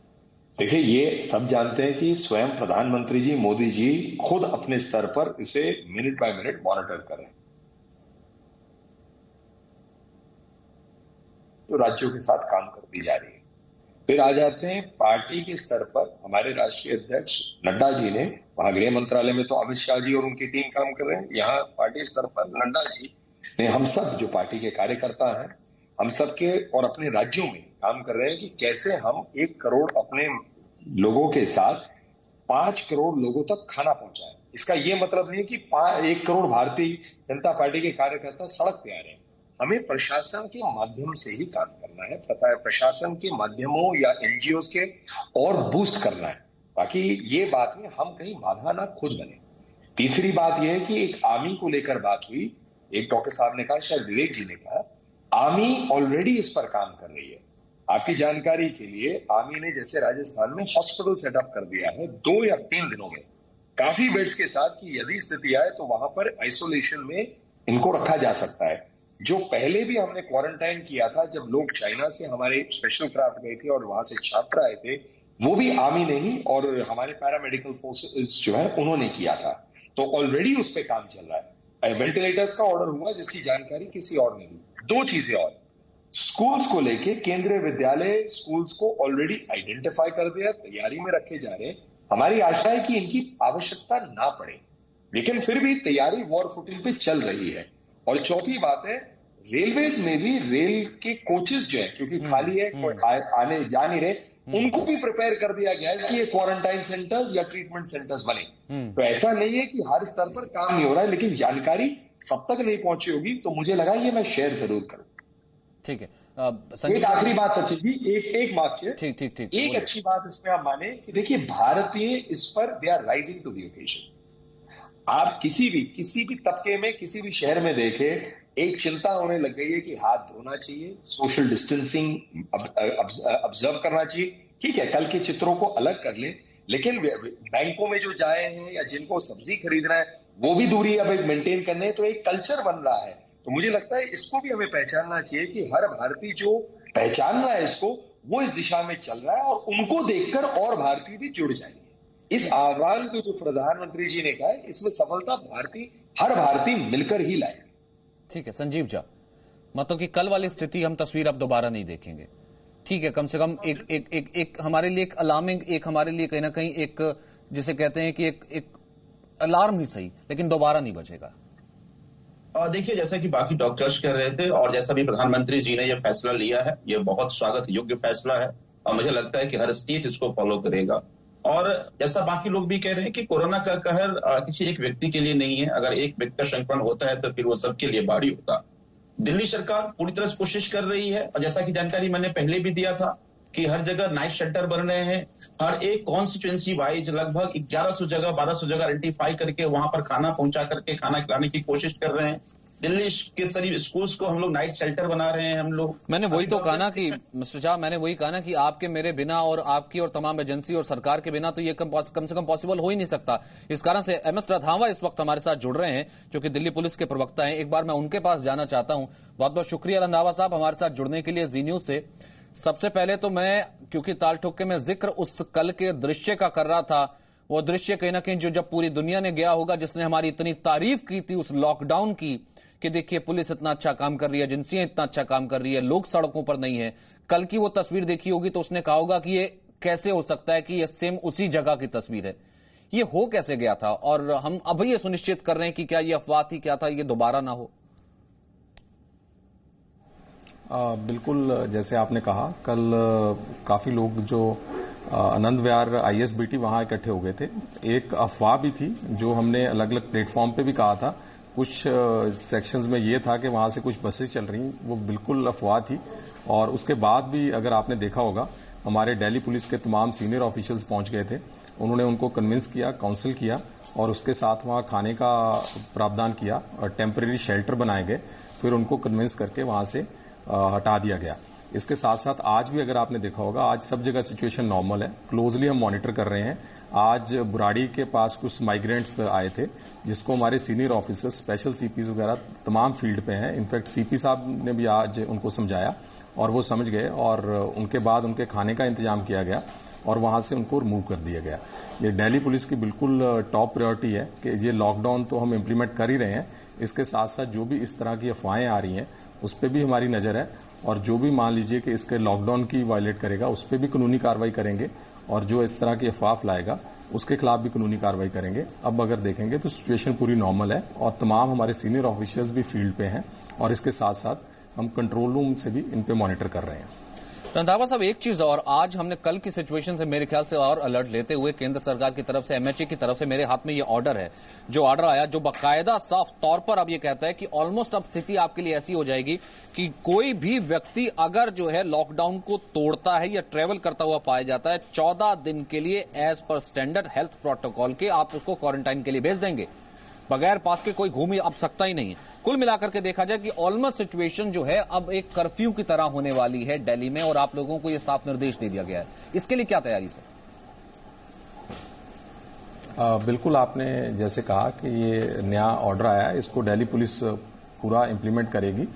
देखिए, ये सब जानते हैं कि स्वयं प्रधानमंत्री जी, मोदी जी खुद अपने स्तर पर इसे मिनट बाय मिनट मॉनिटर करें। तो राज्यों के साथ काम करती जा रही है। फिर आ जाते हैं पार्टी के स्तर पर, हमारे राष्ट्रीय अध्यक्ष नड्डा जी ने, वहां गृह मंत्रालय में तो अमित शाह जी और उनकी टीम काम कर रहे हैं, यहाँ पार्टी स्तर पर नड्डा जी ने हम सब जो पार्टी के कार्यकर्ता हैं, हम सब के और अपने राज्यों में काम कर रहे हैं कि कैसे हम 1 करोड़ अपने लोगों के साथ 5 करोड़ लोगों तक खाना पहुंचाएं। इसका यह मतलब नहीं कि 1 करोड़ भारतीय जनता पार्टी के कार्यकर्ता सड़क पे आ रहे हैं। हमें प्रशासन के माध्यम से ही काम करना है, पता है, प्रशासन के माध्यमों या एनजीओ के और बूस्ट करना है, ताकि ये बात में हम कहीं बाधा ना खुद बने। तीसरी बात यह है कि एक आर्मी को लेकर बात हुई, एक डॉक्टर साहब ने कहा, शायद विवेक जी ने कहा, आर्मी ऑलरेडी इस पर काम कर रही है। आपकी जानकारी के लिए, आर्मी ने जैसे राजस्थान में हॉस्पिटल सेटअप कर दिया है 2 या 3 दिनों में, काफी बेड्स के साथ, कि यदि स्थिति आए तो वहां पर आइसोलेशन में इनको रखा जा सकता है। जो पहले भी हमने क्वारंटाइन किया था जब लोग चाइना से हमारे स्पेशल क्राफ्ट गए थे और वहां से छात्र आए थे, वो भी आर्मी ने ही और हमारे पैरामेडिकल फोर्सेस जो है उन्होंने किया था। तो ऑलरेडी उस पर काम चल रहा है। वेंटिलेटर्स का ऑर्डर हुआ जिसकी जानकारी किसी और ने दी। 2 चीजें और, स्कूल्स को लेके केंद्रीय विद्यालय स्कूल्स को ऑलरेडी आइडेंटिफाई कर दिया, तैयारी में रखे जा रहे हैं। हमारी आशा है कि इनकी आवश्यकता ना पड़े, लेकिन फिर भी तैयारी वॉर फुटिंग पे चल रही है। और चौथी बात है, रेलवेज में भी रेल के कोचेस जो है, क्योंकि खाली है, कोई आने जा नहीं रहे, उनको भी प्रिपेयर कर दिया गया है कि ये क्वारंटाइन सेंटर्स या ट्रीटमेंट सेंटर्स बने। तो ऐसा नहीं है कि हर स्तर पर काम नहीं हो रहा है, लेकिन जानकारी सब तक नहीं पहुंची होगी, तो मुझे लगा ये मैं शेयर जरूर करूं। ठीक है। एक आखिरी बात सचिन जी, एक वाक्य, ठीक एक अच्छी बात इसमें आप माने कि देखिए भारतीय इस पर they are rising to the occasion. आप किसी भी तबके में, किसी भी शहर में देखें, एक चिंता होने लग गई है कि हाथ धोना चाहिए, सोशल डिस्टेंसिंग ऑब्जर्व करना चाहिए। ठीक है, कल के चित्रों को अलग कर लें, लेकिन बैंकों में जो जाए हैं या जिनको सब्जी खरीदना है वो भी दूरी अब एक मेंटेन करने है, तो एक कल्चर बन रहा है। तो मुझे लगता है इसको भी हमें पहचानना चाहिए कि हर भारतीय जो पहचान रहा है इसको, वो इस दिशा में चल रहा है और उनको देखकर और भारतीय भी जुड़ जाएंगे। इस आह्वान को जो प्रधानमंत्री जी ने कहा है, इसमें सफलता हर भारतीय मिलकर ही लाए। ठीक है संजीव झा, मतलब कि कल वाली स्थिति हम तस्वीर अब दोबारा नहीं देखेंगे। ठीक है, कम से कम एक हमारे लिए एक अलार्मिंग, एक हमारे लिए कहीं ना कहीं एक जिसे कहते हैं कि एक अलार्म ही सही, लेकिन दोबारा नहीं बजेगा। देखिए, जैसा कि बाकी डॉक्टर्स कह रहे थे और जैसा भी प्रधानमंत्री जी ने यह फैसला लिया है, यह बहुत स्वागत योग्य फैसला है और मुझे लगता है कि हर स्टेट इसको फॉलो करेगा। और जैसा बाकी लोग भी कह रहे हैं कि कोरोना का कहर किसी एक व्यक्ति के लिए नहीं है, अगर एक व्यक्ति का संक्रमण होता है तो फिर वो सबके लिए भारी होगा। दिल्ली सरकार पूरी तरह से कोशिश कर रही है और जैसा कि जानकारी मैंने पहले भी दिया था कि हर जगह नाइट शेल्टर बन रहे हैं, हर एक कॉन्स्टिट्यूएंसी वाइज लगभग 1100 जगह 1200 जगह आइडेंटिफाई करके वहां पर खाना पहुंचा करके खाना खिलाने की कोशिश कर रहे हैं। दिल्ली के सभी स्कूल्स को हम लोग नाइट शेल्टर बना रहे हैं हम लोग। मैंने वही तो कहा ना कि मिस्टर शाह, मैंने वही कहा ना कि आपके मेरे बिना और आपकी और तमाम एजेंसी और सरकार के बिना तो ये कम से कम पॉसिबल हो ही नहीं सकता। इस कारण से एमएस रंधावा इस वक्त हमारे साथ जुड़ रहे हैं, जो कि दिल्ली पुलिस के प्रवक्ता हैं। एक बार मैं उनके पास जाना चाहता हूं। बहुत बहुत शुक्रिया रंधावा साहब हमारे साथ जुड़ने के लिए जी न्यूज से। सबसे पहले तो मैं, क्योंकि ताल ठोके में जिक्र उस कल के दृश्य का कर रहा था, वो दृश्य कहीं ना कहीं जो जब पूरी दुनिया ने गया होगा, जिसने हमारी इतनी तारीफ की थी उस लॉकडाउन की कि देखिए पुलिस इतना अच्छा काम कर रही है, एजेंसियां इतना अच्छा काम कर रही है, लोग सड़कों पर नहीं है। कल की वो तस्वीर देखी होगी तो उसने कहा होगा कि ये कैसे हो सकता है कि ये सेम उसी जगह की तस्वीर है। ये हो कैसे गया था और हम अभी ये सुनिश्चित कर रहे हैं कि क्या ये अफवाह थी, क्या था, ये दोबारा ना हो। बिल्कुल, जैसे आपने कहा, कल काफी लोग जो आनंद विहार ISBT वहां इकट्ठे हो गए थे। एक अफवाह भी थी जो हमने अलग अलग प्लेटफॉर्म पे भी कहा था। कुछ सेक्शंस में ये था कि वहां से कुछ बसेस चल रही, वो बिल्कुल अफवाह थी। और उसके बाद भी अगर आपने देखा होगा, हमारे दिल्ली पुलिस के तमाम सीनियर ऑफिशियल्स पहुंच गए थे। उन्होंने उनको कन्विंस किया, काउंसिल किया और उसके साथ वहां खाने का प्रावधान किया और टेम्परेरी शेल्टर बनाए गए। फिर उनको कन्विंस करके वहां से हटा दिया गया। इसके साथ साथ आज भी अगर आपने देखा होगा, आज सब जगह सिचुएशन नॉर्मल है। क्लोजली हम मॉनिटर कर रहे हैं। आज बुराड़ी के पास कुछ माइग्रेंट्स आए थे, जिसको हमारे सीनियर ऑफिसर्स, स्पेशल CPs वगैरह तमाम फील्ड पे हैं। इनफैक्ट CP साहब ने भी आज उनको समझाया और वो समझ गए और उनके बाद उनके खाने का इंतजाम किया गया और वहां से उनको रिमूव कर दिया गया। ये दिल्ली पुलिस की बिल्कुल टॉप प्रायोरिटी है कि ये लॉकडाउन तो हम इम्प्लीमेंट कर ही रहे हैं, इसके साथ साथ जो भी इस तरह की अफवाहें आ रही हैं उस पर भी हमारी नजर है और जो भी मान लीजिए कि इसके लॉकडाउन की वायलेट करेगा उस पर भी कानूनी कार्रवाई करेंगे और जो इस तरह की अफवाह फैलाएगा उसके खिलाफ भी कानूनी कार्रवाई करेंगे। अब अगर देखेंगे तो सिचुएशन पूरी नॉर्मल है और तमाम हमारे सीनियर ऑफिसर्स भी फील्ड पे हैं और इसके साथ साथ हम कंट्रोल रूम से भी इन पे मॉनिटर कर रहे हैं। रंधावा साहब, एक चीज और, आज हमने कल की सिचुएशन से मेरे ख्याल से और अलर्ट लेते हुए केंद्र सरकार की तरफ से, MHA की तरफ से मेरे हाथ में ये ऑर्डर है, जो ऑर्डर आया, जो बाकायदा साफ तौर पर अब ये कहता है कि ऑलमोस्ट अब स्थिति आपके लिए ऐसी हो जाएगी कि कोई भी व्यक्ति अगर जो है लॉकडाउन को तोड़ता है या ट्रेवल करता हुआ पाया जाता है, 14 दिन के लिए as per standard health protocol के आप उसको क्वारंटाइन के लिए भेज देंगे। बगैर पास के कोई घूम अब सकता ही नहीं है। कुल मिलाकर के देखा जाए कि ऑलमोस्ट सिचुएशन जो है अब एक कर्फ्यू की तरह होने वाली है दिल्ली में और आप लोगों को यह साफ निर्देश दे दिया गया है। इसके लिए क्या तैयारी सर? बिल्कुल, आपने जैसे कहा कि ये नया ऑर्डर आया है, इसको दिल्ली पुलिस पूरा इंप्लीमेंट करेगी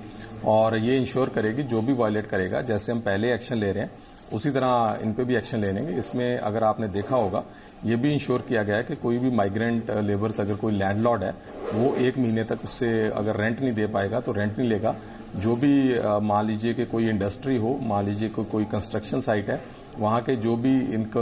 और ये इंश्योर करेगी जो भी वायलेट करेगा, जैसे हम पहले एक्शन ले रहे हैं उसी तरह इन पे भी एक्शन ले लेंगे। इसमें अगर आपने देखा होगा, ये भी इंश्योर किया गया है कि कोई भी माइग्रेंट लेबर्स, अगर कोई लैंडलॉर्ड है, वो 1 महीने तक उससे अगर रेंट नहीं दे पाएगा तो रेंट नहीं लेगा। जो भी मान लीजिए कि कोई इंडस्ट्री हो, मान लीजिए कोई कंस्ट्रक्शन साइट है, वहाँ के जो भी इनका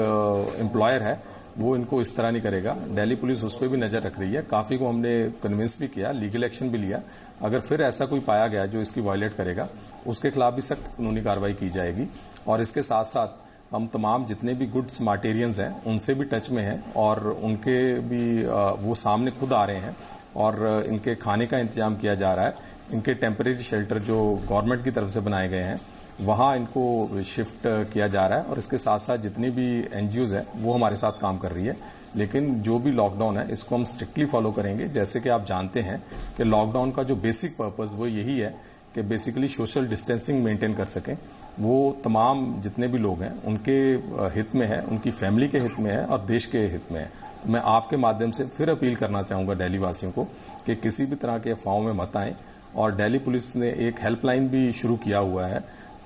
एम्प्लॉयर है वो इनको इस तरह नहीं करेगा। दिल्ली पुलिस उस पर भी नजर रख रही है, काफी को हमने कन्विंस भी किया, लीगल एक्शन भी लिया। अगर फिर ऐसा कोई पाया गया जो इसकी वायलेट करेगा, उसके खिलाफ भी सख्त कानूनी कार्रवाई की जाएगी। और इसके साथ साथ हम तमाम जितने भी गुड्स मटेरियल्स हैं उनसे भी टच में हैं और उनके भी वो सामने खुद आ रहे हैं और इनके खाने का इंतजाम किया जा रहा है। इनके टेम्परेरी शेल्टर जो गवर्नमेंट की तरफ से बनाए गए हैं वहाँ इनको शिफ्ट किया जा रहा है और इसके साथ साथ जितनी भी एनजीओज है वो हमारे साथ काम कर रही है। लेकिन जो भी लॉकडाउन है इसको हम स्ट्रिक्टली फॉलो करेंगे। जैसे कि आप जानते हैं कि लॉकडाउन का जो बेसिक पर्पस वो यही है कि बेसिकली सोशल डिस्टेंसिंग मेंटेन कर सकें। वो तमाम जितने भी लोग हैं उनके हित में है, उनकी फैमिली के हित में है और देश के हित में है। मैं आपके माध्यम से फिर अपील करना चाहूंगा दिल्ली वासियों को कि किसी भी तरह के अफवाहों में मत आएं। और दिल्ली पुलिस ने एक हेल्पलाइन भी शुरू किया हुआ है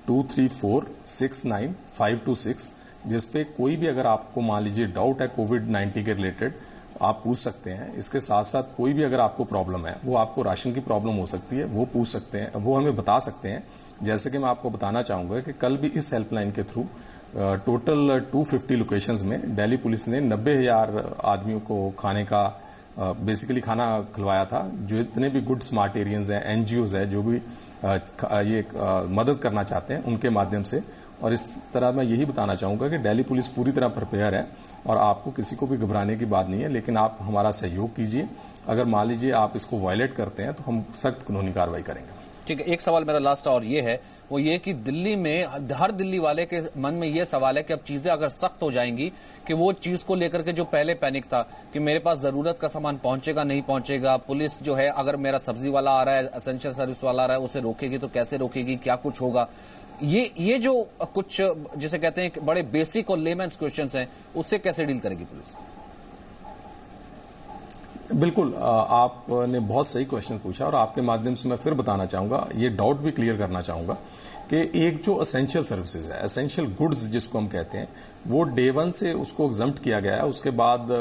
23469526, जिसपे कोई भी अगर आपको मान लीजिए डाउट है कोविड-19 के रिलेटेड आप पूछ सकते हैं। इसके साथ साथ कोई भी अगर आपको प्रॉब्लम है, वो आपको राशन की प्रॉब्लम हो सकती है, वो पूछ सकते हैं, वो हमें बता सकते हैं। जैसे कि मैं आपको बताना चाहूंगा कि कल भी इस हेल्पलाइन के थ्रू टोटल 250 लोकेशंस में दिल्ली पुलिस ने 90,000 आदमियों को खाने का बेसिकली खाना खिलवाया था। जो इतने भी गुड्स मटेरियल्स हैं, एनजीओज है जो भी ये मदद करना चाहते हैं उनके माध्यम से। और इस तरह मैं यही बताना चाहूंगा कि दिल्ली पुलिस पूरी तरह प्रिपेयर है और आपको किसी को भी घबराने की बात नहीं है। लेकिन आप हमारा सहयोग कीजिए। अगर मान लीजिए आप इसको वायलेट करते हैं तो हम सख्त कानूनी कार्रवाई करेंगे। ठीक है, एक सवाल मेरा लास्ट और ये है, वो ये कि दिल्ली में हर दिल्ली वाले के मन में ये सवाल है कि अब चीजें अगर सख्त हो जाएंगी कि वो चीज को लेकर के जो पहले पैनिक था कि मेरे पास जरूरत का सामान पहुंचेगा नहीं पहुंचेगा, पुलिस जो है अगर मेरा सब्जी वाला आ रहा है, एसेंशियल सर्विस वाला आ रहा है, उसे रोकेगी तो कैसे रोकेगी, क्या कुछ होगा, ये जो कुछ जिसे कहते हैं बड़े बेसिक और लेमैन्स क्वेश्चंस हैं, उससे कैसे डील करेगी पुलिस? बिल्कुल, आपने बहुत सही क्वेश्चन पूछा और आपके माध्यम से मैं फिर बताना चाहूंगा, ये डाउट भी क्लियर करना चाहूंगा कि एक जो एसेंशियल सर्विसेज है, एसेंशियल गुड्स जिसको हम कहते हैं, वो डे 1 से उसको एग्जम्प्ट किया गया है। उसके बाद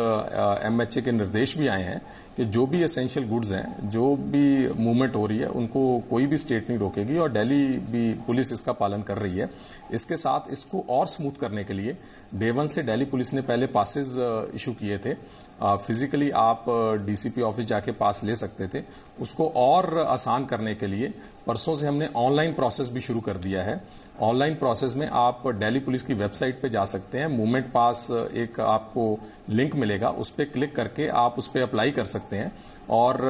एमएचए के निर्देश भी आए हैं कि जो भी एसेंशियल गुड्स हैं, जो भी मूवमेंट हो रही है, उनको कोई भी स्टेट नहीं रोकेगी और दिल्ली भी पुलिस इसका पालन कर रही है। इसके साथ इसको और स्मूथ करने के लिए डे 1 से दिल्ली पुलिस ने पहले पासेज इशू किए थे। फिजिकली आप डीसीपी ऑफिस जाके पास ले सकते थे। उसको और आसान करने के लिए परसों से हमने ऑनलाइन प्रोसेस भी शुरू कर दिया है। ऑनलाइन प्रोसेस में आप दिल्ली पुलिस की वेबसाइट पे जा सकते हैं। मूवमेंट पास एक आपको लिंक मिलेगा, उस पर क्लिक करके आप उस पर अप्लाई कर सकते हैं और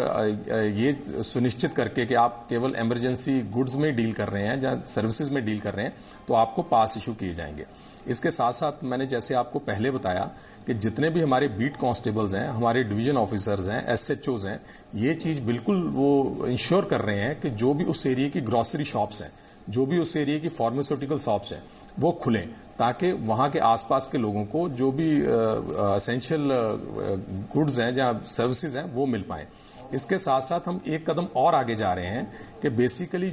ये सुनिश्चित करके कि आप केवल इमरजेंसी गुड्स में डील कर रहे हैं या सर्विसेज में डील कर रहे हैं तो आपको पास इशू किए जाएंगे। इसके साथ साथ मैंने जैसे आपको पहले बताया कि जितने भी हमारे बीट कांस्टेबल्स हैं, हमारे डिवीजन ऑफिसर्स हैं, एसएचओज हैं, ये चीज बिल्कुल वो इंश्योर कर रहे हैं कि जो भी उस एरिया की ग्रोसरी शॉप्स हैं, जो भी उस एरिया की फार्मास्यूटिकल शॉप्स हैं, वो खुलें ताकि वहां के आसपास के लोगों को जो भी एसेंशियल गुड्स हैं या सर्विसेज हैं वो मिल पाए। इसके साथ साथ हम एक कदम और आगे जा रहे हैं कि बेसिकली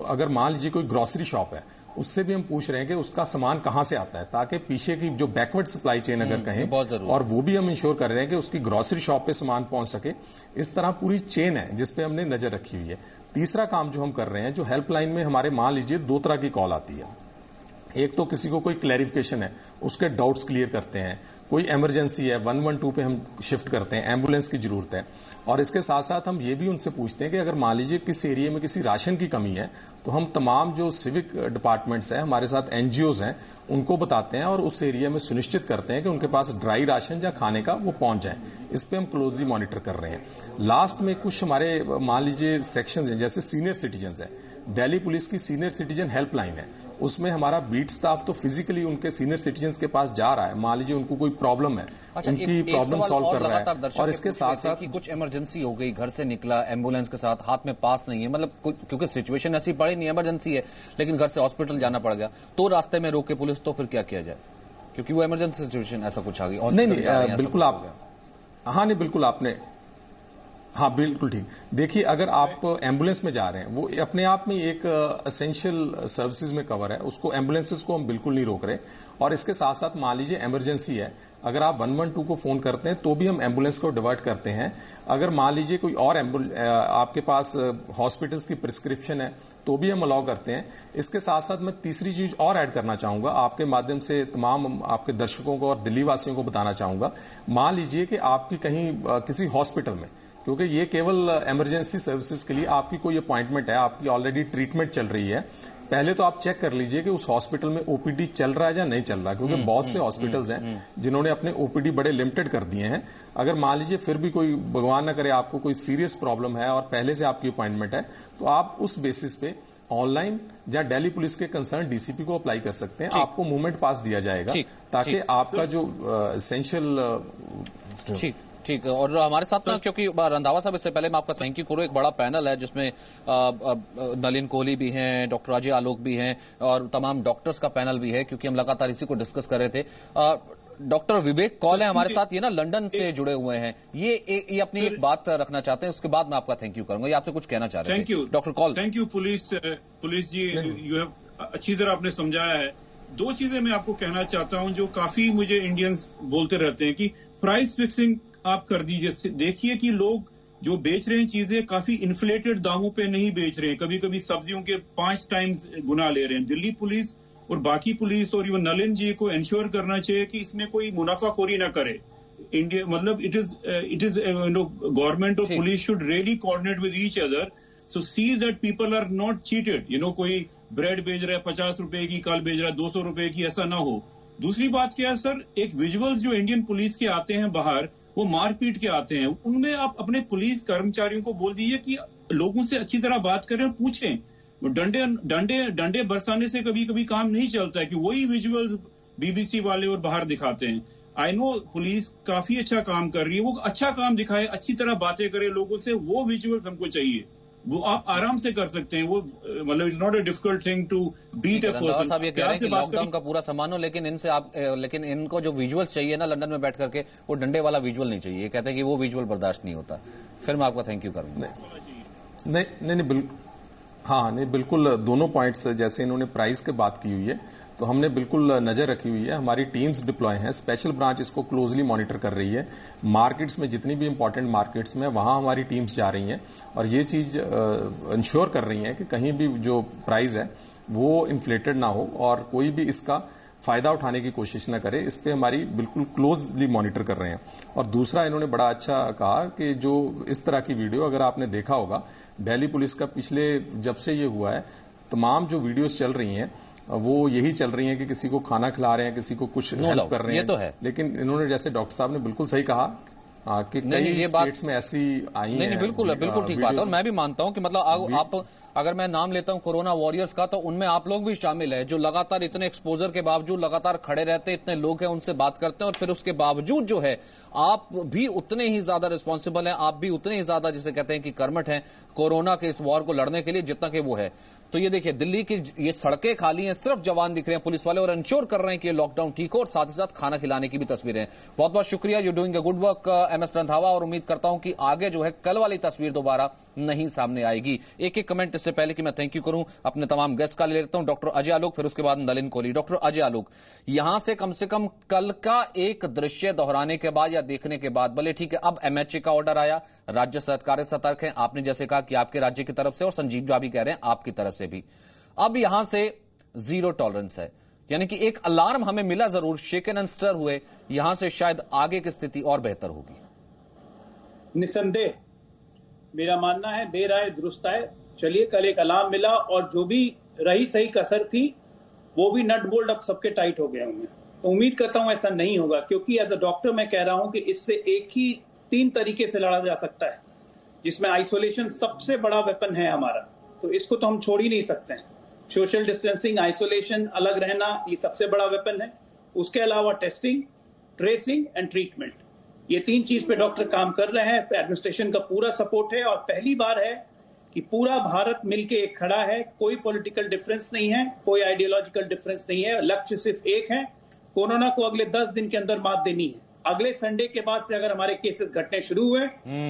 अगर मान लीजिए कोई ग्रोसरी शॉप है, उससे भी हम पूछ रहे हैं कि उसका सामान कहां से आता है, ताकि पीछे की जो बैकवर्ड सप्लाई चेन अगर कहें, और वो भी हम इंश्योर कर रहे हैं कि उसकी ग्रोसरी शॉप पे सामान पहुंच सके। इस तरह पूरी चेन है जिसपे हमने नजर रखी हुई है। तीसरा काम जो हम कर रहे हैं, जो हेल्पलाइन में हमारे मान लीजिए 2 तरह की कॉल आती है। एक तो किसी को कोई क्लैरिफिकेशन है, उसके डाउट्स क्लियर करते हैं, कोई इमरजेंसी है 112 पे हम शिफ्ट करते हैं, एम्बुलेंस की जरूरत है। और इसके साथ साथ हम ये भी उनसे पूछते हैं कि अगर मान लीजिए किस एरिया में किसी राशन की कमी है तो हम तमाम जो सिविक डिपार्टमेंट्स हैं, हमारे साथ एनजीओज हैं, उनको बताते हैं और उस एरिया में सुनिश्चित करते हैं कि उनके पास ड्राई राशन या खाने का वो पहुंच जाए। इस पे हम क्लोजली मॉनिटर कर रहे हैं। लास्ट में कुछ हमारे मान लीजिए सेक्शन हैं, जैसे सीनियर सिटीजन है, दिल्ली पुलिस की सीनियर सिटीजन हेल्पलाइन है, उसमें हमारा बीट स्टाफ तो फिजिकली उनके सीनियर सिटीजन्स के पास जा रहा है। मान लीजिए उनको कोई प्रॉब्लम है, उनकी प्रॉब्लम सॉल्व कर रहा है। और इसके साथ साथ कि कुछ इमरजेंसी हो गई, घर से निकला एम्बुलेंस के साथ, हाथ में पास नहीं है, मतलब क्योंकि सिचुएशन ऐसी पड़ी नहीं, इमरजेंसी है, लेकिन घर से हॉस्पिटल जाना पड़ गया, तो रास्ते में रोके पुलिस, तो फिर क्या किया जाए? क्योंकि वो इमरजेंसी सिचुएशन ऐसा कुछ आ गई। नहीं, बिल्कुल आप, हाँ नहीं, बिल्कुल आपने, हाँ बिल्कुल ठीक। देखिए, अगर आप एम्बुलेंस में जा रहे हैं, वो अपने आप में एक एसेंशियल सर्विसेज में कवर है, उसको एम्बुलेंसेस को हम बिल्कुल नहीं रोक रहे। और इसके साथ साथ मान लीजिए इमरजेंसी है, अगर आप 112 को फोन करते हैं तो भी हम एम्बुलेंस को डिवर्ट करते हैं। अगर मान लीजिए कोई और आपके पास हॉस्पिटल्स की प्रिस्क्रिप्शन है तो भी हम अलाउ करते हैं। इसके साथ साथ मैं तीसरी चीज और ऐड करना चाहूंगा, आपके माध्यम से तमाम आपके दर्शकों को और दिल्ली वासियों को बताना चाहूंगा। मान लीजिए कि आपकी कहीं किसी हॉस्पिटल में, क्योंकि ये केवल इमरजेंसी सर्विसेज के लिए आपकी कोई अपॉइंटमेंट है, आपकी ऑलरेडी ट्रीटमेंट चल रही है, पहले तो आप चेक कर लीजिए कि उस हॉस्पिटल में ओपीडी चल रहा है या नहीं चल रहा है, क्योंकि बहुत से हॉस्पिटल्स हैं जिन्होंने अपने ओपीडी बड़े लिमिटेड कर दिए हैं। अगर मान लीजिए फिर भी कोई, भगवान न करे, आपको कोई सीरियस प्रॉब्लम है और पहले से आपकी अपॉइंटमेंट है, तो आप उस बेसिस पे ऑनलाइन या दिल्ली पुलिस के कंसर्न डीसीपी को अप्लाई कर सकते हैं। आपको मूवमेंट पास दिया जाएगा ताकि आपका जो एसेंशियल ठीक। और हमारे साथ ना, क्योंकि रंधावा साहब, इससे पहले मैं आपका थैंक यू करूं, एक बड़ा पैनल है जिसमें नलिन कोहली भी हैं, डॉक्टर अजय आलोक भी हैं और तमाम डॉक्टर्स का पैनल भी है, क्योंकि हम लगातार इसी को डिस्कस कर रहे थे। डॉक्टर विवेक कौल है हमारे साथ, ये ना लंदन से जुड़े हुए हैं, ये अपनी एक बात रखना चाहते हैं, उसके बाद मैं आपका थैंक यू करूंगा। ये आपसे कुछ कहना चाह रहे हैं। Thank you doctor Kaul. Thank you police ji, you have अच्छी तरह आपने समझाया है। दो चीजें मैं आपको कहना चाहता हूं जो काफी मुझे इंडियंस बोलते रहते हैं कि प्राइस फिक्सिंग आप कर दीजिए। देखिए कि लोग जो बेच रहे हैं चीजें काफी इन्फ्लेटेड दामों पे नहीं बेच रहे हैं, कभी कभी सब्जियों के 5 टाइम्स गुना ले रहे हैं। दिल्ली पुलिस और बाकी पुलिस और इवन नलिन जी को इंश्योर करना चाहिए कि इसमें कोई मुनाफाखोरी ना करे। इंडिया मतलब इट इज गवर्नमेंट और police should really coordinate with each other, so see that people are not cheated. कोई ब्रेड बेच रहा है 50 रुपए की, कल बेच रहा है 200 रुपए की, ऐसा ना हो। दूसरी बात क्या है सर, एक विजुअल्स जो इंडियन पुलिस के आते हैं बाहर, वो मारपीट के आते हैं, उनमें आप अपने पुलिस कर्मचारियों को बोल दीजिए कि लोगों से अच्छी तरह बात करें और पूछें। डंडे बरसाने से कभी कभी काम नहीं चलता है कि वही विजुअल्स बीबीसी वाले और बाहर दिखाते हैं। आई नो पुलिस काफी अच्छा काम कर रही है, वो अच्छा काम दिखाए, अच्छी तरह बातें करे लोगों से, वो विजुअल्स हमको चाहिए, वो आप आराम से कर सकते हैं। वो मतलब it's not a difficult thing to beat a person. साहब ये कह रहे हैं कि लॉकडाउन का पूरा सम्मान हो, लेकिन इनको जो विजुअल्स चाहिए ना लंदन में बैठ करके, वो डंडे वाला विजुअल नहीं चाहिए। कहते हैं कि वो विजुअल बर्दाश्त नहीं होता। फिर मैं आपका थैंक यू करूंगा। नहीं बिल्कुल, हाँ नहीं बिल्कुल, दोनों पॉइंट्स जैसे इन्होंने प्राइस की बात की हुई है तो हमने बिल्कुल नजर रखी हुई है, हमारी टीम्स डिप्लॉय हैं, स्पेशल ब्रांच इसको क्लोजली मॉनिटर कर रही है। मार्केट्स में जितनी भी इंपॉर्टेंट मार्केट्स में वहां हमारी टीम्स जा रही हैं और ये चीज इंश्योर कर रही हैं कि कहीं भी जो प्राइस है वो इन्फ्लेटेड ना हो और कोई भी इसका फायदा उठाने की कोशिश न करे। इस पे हमारी बिल्कुल क्लोजली मॉनिटर कर रहे हैं। और दूसरा, इन्होंने बड़ा अच्छा कहा कि जो इस तरह की वीडियो अगर आपने देखा होगा, दिल्ली पुलिस का पिछले जब से ये हुआ है तमाम जो वीडियोस चल रही हैं वो यही चल रही हैं कि किसी को खाना खिला रहे हैं, किसी को कुछ हेल्प कर रहे हैं। ये तो है। लेकिन इन्होंने, जैसे डॉक्टर साहब ने बिल्कुल सही कहा कि कई स्टेट्स में ऐसी आई हैं। नहीं बिल्कुल ठीक बात है। और मैं भी मानता हूं कि मतलब आप अगर मैं नाम लेता हूं कोरोना वॉरियर्स का, तो उनमें आप लोग भी शामिल है, जो लगातार इतने एक्सपोजर के बावजूद लगातार खड़े रहते हैं, इतने लोग हैं उनसे बात करते हैं और फिर उसके बावजूद जो है आप भी उतने ही ज्यादा रिस्पॉन्सिबल हैं, आप भी उतने ही ज्यादा जिसे कहते हैं कि कर्मठ हैं कोरोना के इस वॉर को लड़ने के लिए जितना कि वो है। तो ये देखिए दिल्ली की ये सड़कें खाली हैं, सिर्फ जवान दिख रहे हैं पुलिस वाले और इंश्योर कर रहे हैं कि ये लॉकडाउन ठीक हो, और साथ ही साथ खाना खिलाने की भी तस्वीरें हैं। बहुत बहुत शुक्रिया, you doing a good work MS Randhawa, और उम्मीद करता हूं कि आगे जो है कल वाली तस्वीर दोबारा नहीं सामने आएगी। एक एक कमेंट इससे पहले कि मैं थैंक यू करूं अपने तमाम गेस्ट का ले लेता हूं। डॉक्टर अजय आलोक, फिर उसके बाद नलिन कोहली। डॉक्टर अजय आलोक, यहां से कम कल का एक दृश्य दोहराने के बाद या देखने के बाद, भले ठीक है अब एमएचए का ऑर्डर आया, राज्य सरकारें सतर्क हैं, आपने जैसे कहा कि आपके राज्य की तरफ से और संजीव झा भी कह रहे हैं आपकी तरफ से भी, अब यहां से जीरो टॉलरेंस है, यानी कि एक अलार्म हमें मिला जरूर, शेकन एंड स्टर हुए, यहां से शायद आगे की स्थिति और बेहतर होगी। निसंदेह मेरा मानना है देर आए दुरुस्त आए। चलिए, कल एक अलार्म मिला और जो भी रही सही कसर थी वो भी नट बोल्ट अब सबके टाइट हो गए होंगे। तो उम्मीद करता हूं ऐसा नहीं होगा, क्योंकि एज अ डॉक्टर मैं कह रहा हूं कि इससे एक ही 3 तरीके से लड़ा जा सकता है, जिसमें आइसोलेशन सबसे बड़ा वेपन है हमारा, तो इसको तो हम छोड़ ही नहीं सकते हैं। सोशल डिस्टेंसिंग, आइसोलेशन, अलग रहना, ये सबसे बड़ा वेपन है। उसके अलावा टेस्टिंग, ट्रेसिंग एंड ट्रीटमेंट, ये 3 चीज पे डॉक्टर काम कर रहे हैं। एडमिनिस्ट्रेशन का पूरा सपोर्ट है और पहली बार है कि पूरा भारत मिलके एक खड़ा है, कोई पॉलिटिकल डिफरेंस नहीं है, कोई आइडियोलॉजिकल डिफरेंस नहीं है, लक्ष्य सिर्फ एक है, कोरोना को अगले 10 दिन के अंदर मात देनी है। अगले संडे के बाद से अगर हमारे केसेस घटने शुरू हुए,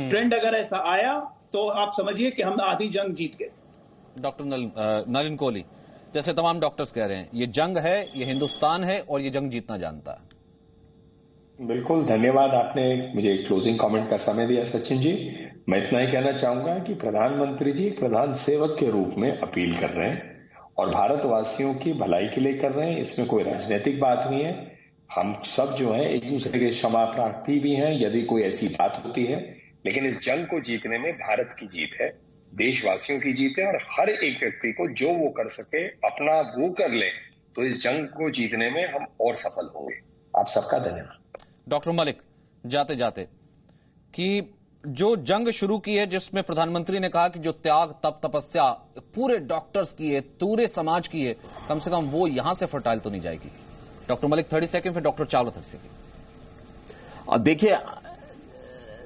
ट्रेंड अगर ऐसा आया, तो आप समझिए कि हम आधी जंग जीत गए। डॉक्टर नलिन कोहली, जैसे तमाम डॉक्टर्स कह रहे हैं, ये जंग है, ये हिंदुस्तान है और ये जंग जीतना जानता है। बिल्कुल, धन्यवाद। आपने मुझे क्लोजिंग कमेंट का समय दिया सचिन जी। मैं इतना ही कहना चाहूंगा कि प्रधानमंत्री जी प्रधान सेवक के रूप में अपील कर रहे हैं और भारतवासियों की भलाई के लिए कर रहे हैं। इसमें कोई राजनीतिक बात नहीं है। हम सब जो है एक दूसरे के क्षमा प्रार्थी भी हैं यदि कोई ऐसी बात होती है, लेकिन इस जंग को जीतने में भारत की जीत है, देशवासियों की जीत है और हर एक व्यक्ति को जो वो कर सके अपना वो कर ले, तो इस जंग को जीतने में हम और सफल होंगे। आप सबका धन्यवाद। डॉक्टर मलिक, जाते जाते कि जो जंग शुरू की है, जिसमें प्रधानमंत्री ने कहा कि जो त्याग तप तपस्या पूरे डॉक्टर्स की है, पूरे समाज की है, कम से कम वो यहां से फर्टाइल तो नहीं जाएगी। डॉक्टर मलिक 30 सेकंड, फिर डॉक्टर चावला 30 सेकंड।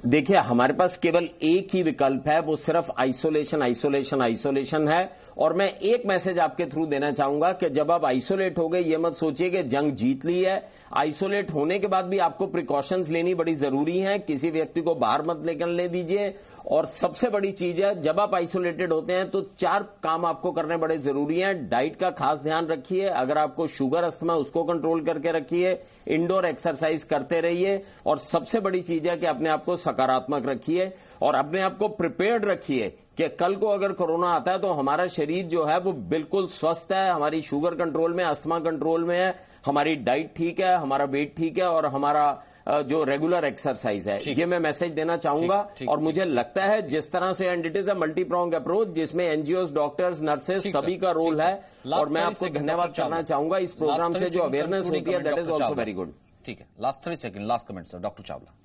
देखिए हमारे पास केवल एक ही विकल्प है, वो सिर्फ आइसोलेशन आइसोलेशन आइसोलेशन है। और मैं एक मैसेज आपके थ्रू देना चाहूंगा कि जब आप आइसोलेट हो गए, ये मत सोचिए कि जंग जीत ली है। आइसोलेट होने के बाद भी आपको प्रिकॉशंस लेनी बड़ी जरूरी है। किसी व्यक्ति को बाहर मत निकलने दीजिए। और सबसे बड़ी चीज है, जब आप आइसोलेटेड होते हैं तो 4 काम आपको करने बड़े जरूरी हैं। डाइट का खास ध्यान रखिए, अगर आपको शुगर अस्थमा उसको कंट्रोल करके रखिए, इंडोर एक्सरसाइज करते रहिए और सबसे बड़ी चीज है कि अपने आप को सकारात्मक रखिए और अपने आप को प्रिपेयर्ड रखिए कि कल को अगर कोरोना आता है तो हमारा शरीर जो है वो बिल्कुल स्वस्थ है, हमारी शुगर कंट्रोल में, अस्थमा कंट्रोल में है, हमारी डाइट ठीक है, हमारा वेट ठीक है और हमारा जो रेगुलर एक्सरसाइज है, ये मैं मैसेज देना चाहूंगा। और मुझे लगता है जिस तरह से, and it is a multi prong approach जिसमें एनजीओ, डॉक्टर्स, नर्सेस सभी का रोल है। और मैं आपको धन्यवाद करना चाहूंगा इस प्रोग्राम से जो अवेयरनेस होती है, that is also very good. ठीक है, last 30 second, last comment sir, doctor Chawla.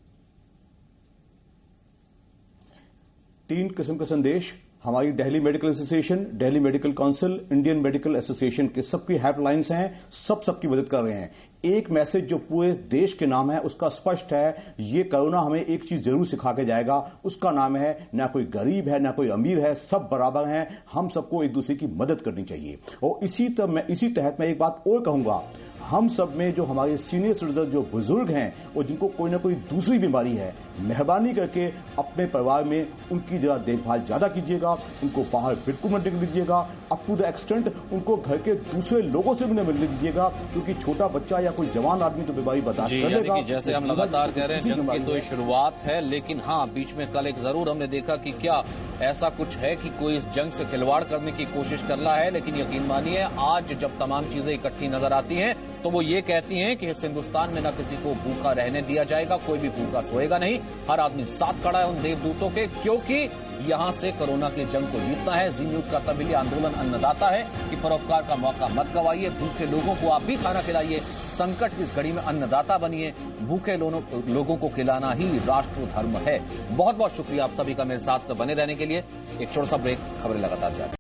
3 किस्म के संदेश हमारी Delhi medical association, Delhi medical council, Indian medical association के सबकी हेल्पलाइंस हैं, सबकी मदद कर रहे हैं। एक मैसेज जो पूरे देश के नाम है उसका स्पष्ट है, ये कोरोना हमें एक चीज जरूर सिखा के जाएगा, उसका नाम है ना कोई गरीब है ना कोई अमीर है, सब बराबर हैं। हम सबको एक दूसरे की मदद करनी चाहिए। और इसी तहत मैं एक बात और कहूंगा, हम सब में जो हमारे सीनियर सिटीजन, जो बुजुर्ग हैं और जिनको कोई ना कोई दूसरी बीमारी है, मेहरबानी करके अपने परिवार में उनकी जरा देखभाल ज्यादा कीजिएगा, उनको बाहर बिल्कुल मत निकलने दीजिएगा, अप टू द एक्सटेंट उनको घर के दूसरे लोगों से भी न मिलने दीजिएगा, क्योंकि छोटा बच्चा या कोई जवान आदमी तो बीमारी बर्दाश्त कर लेगा। जैसे हम लगातार कह रहे हैं, जंग की तो शुरुआत है, लेकिन हाँ, बीच में कल एक जरूर हमने देखा कि क्या ऐसा कुछ है कि कोई इस जंग से खिलवाड़ करने की कोशिश कर रहा है। लेकिन यकीन मानिए, आज जब तमाम चीजें इकट्ठी नजर आती हैं तो वो ये कहती हैं कि इस हिंदुस्तान में न किसी को भूखा रहने दिया जाएगा, कोई भी भूखा सोएगा नहीं, हर आदमी साथ खड़ा है उन देवदूतों के, क्योंकि यहां से कोरोना की जंग को जीतना है। जी न्यूज का तबलीगी आंदोलन अन्नदाता है कि परोपकार का मौका मत गवाइए, भूखे लोगों को आप भी खाना खिलाइए, संकट की इस घड़ी में अन्नदाता बनिए, भूखे लोगों को खिलाना ही राष्ट्र धर्म है। बहुत बहुत शुक्रिया आप सभी का मेरे साथ बने रहने के लिए। एक छोटा सा ब्रेक, खबरें लगातार जारी।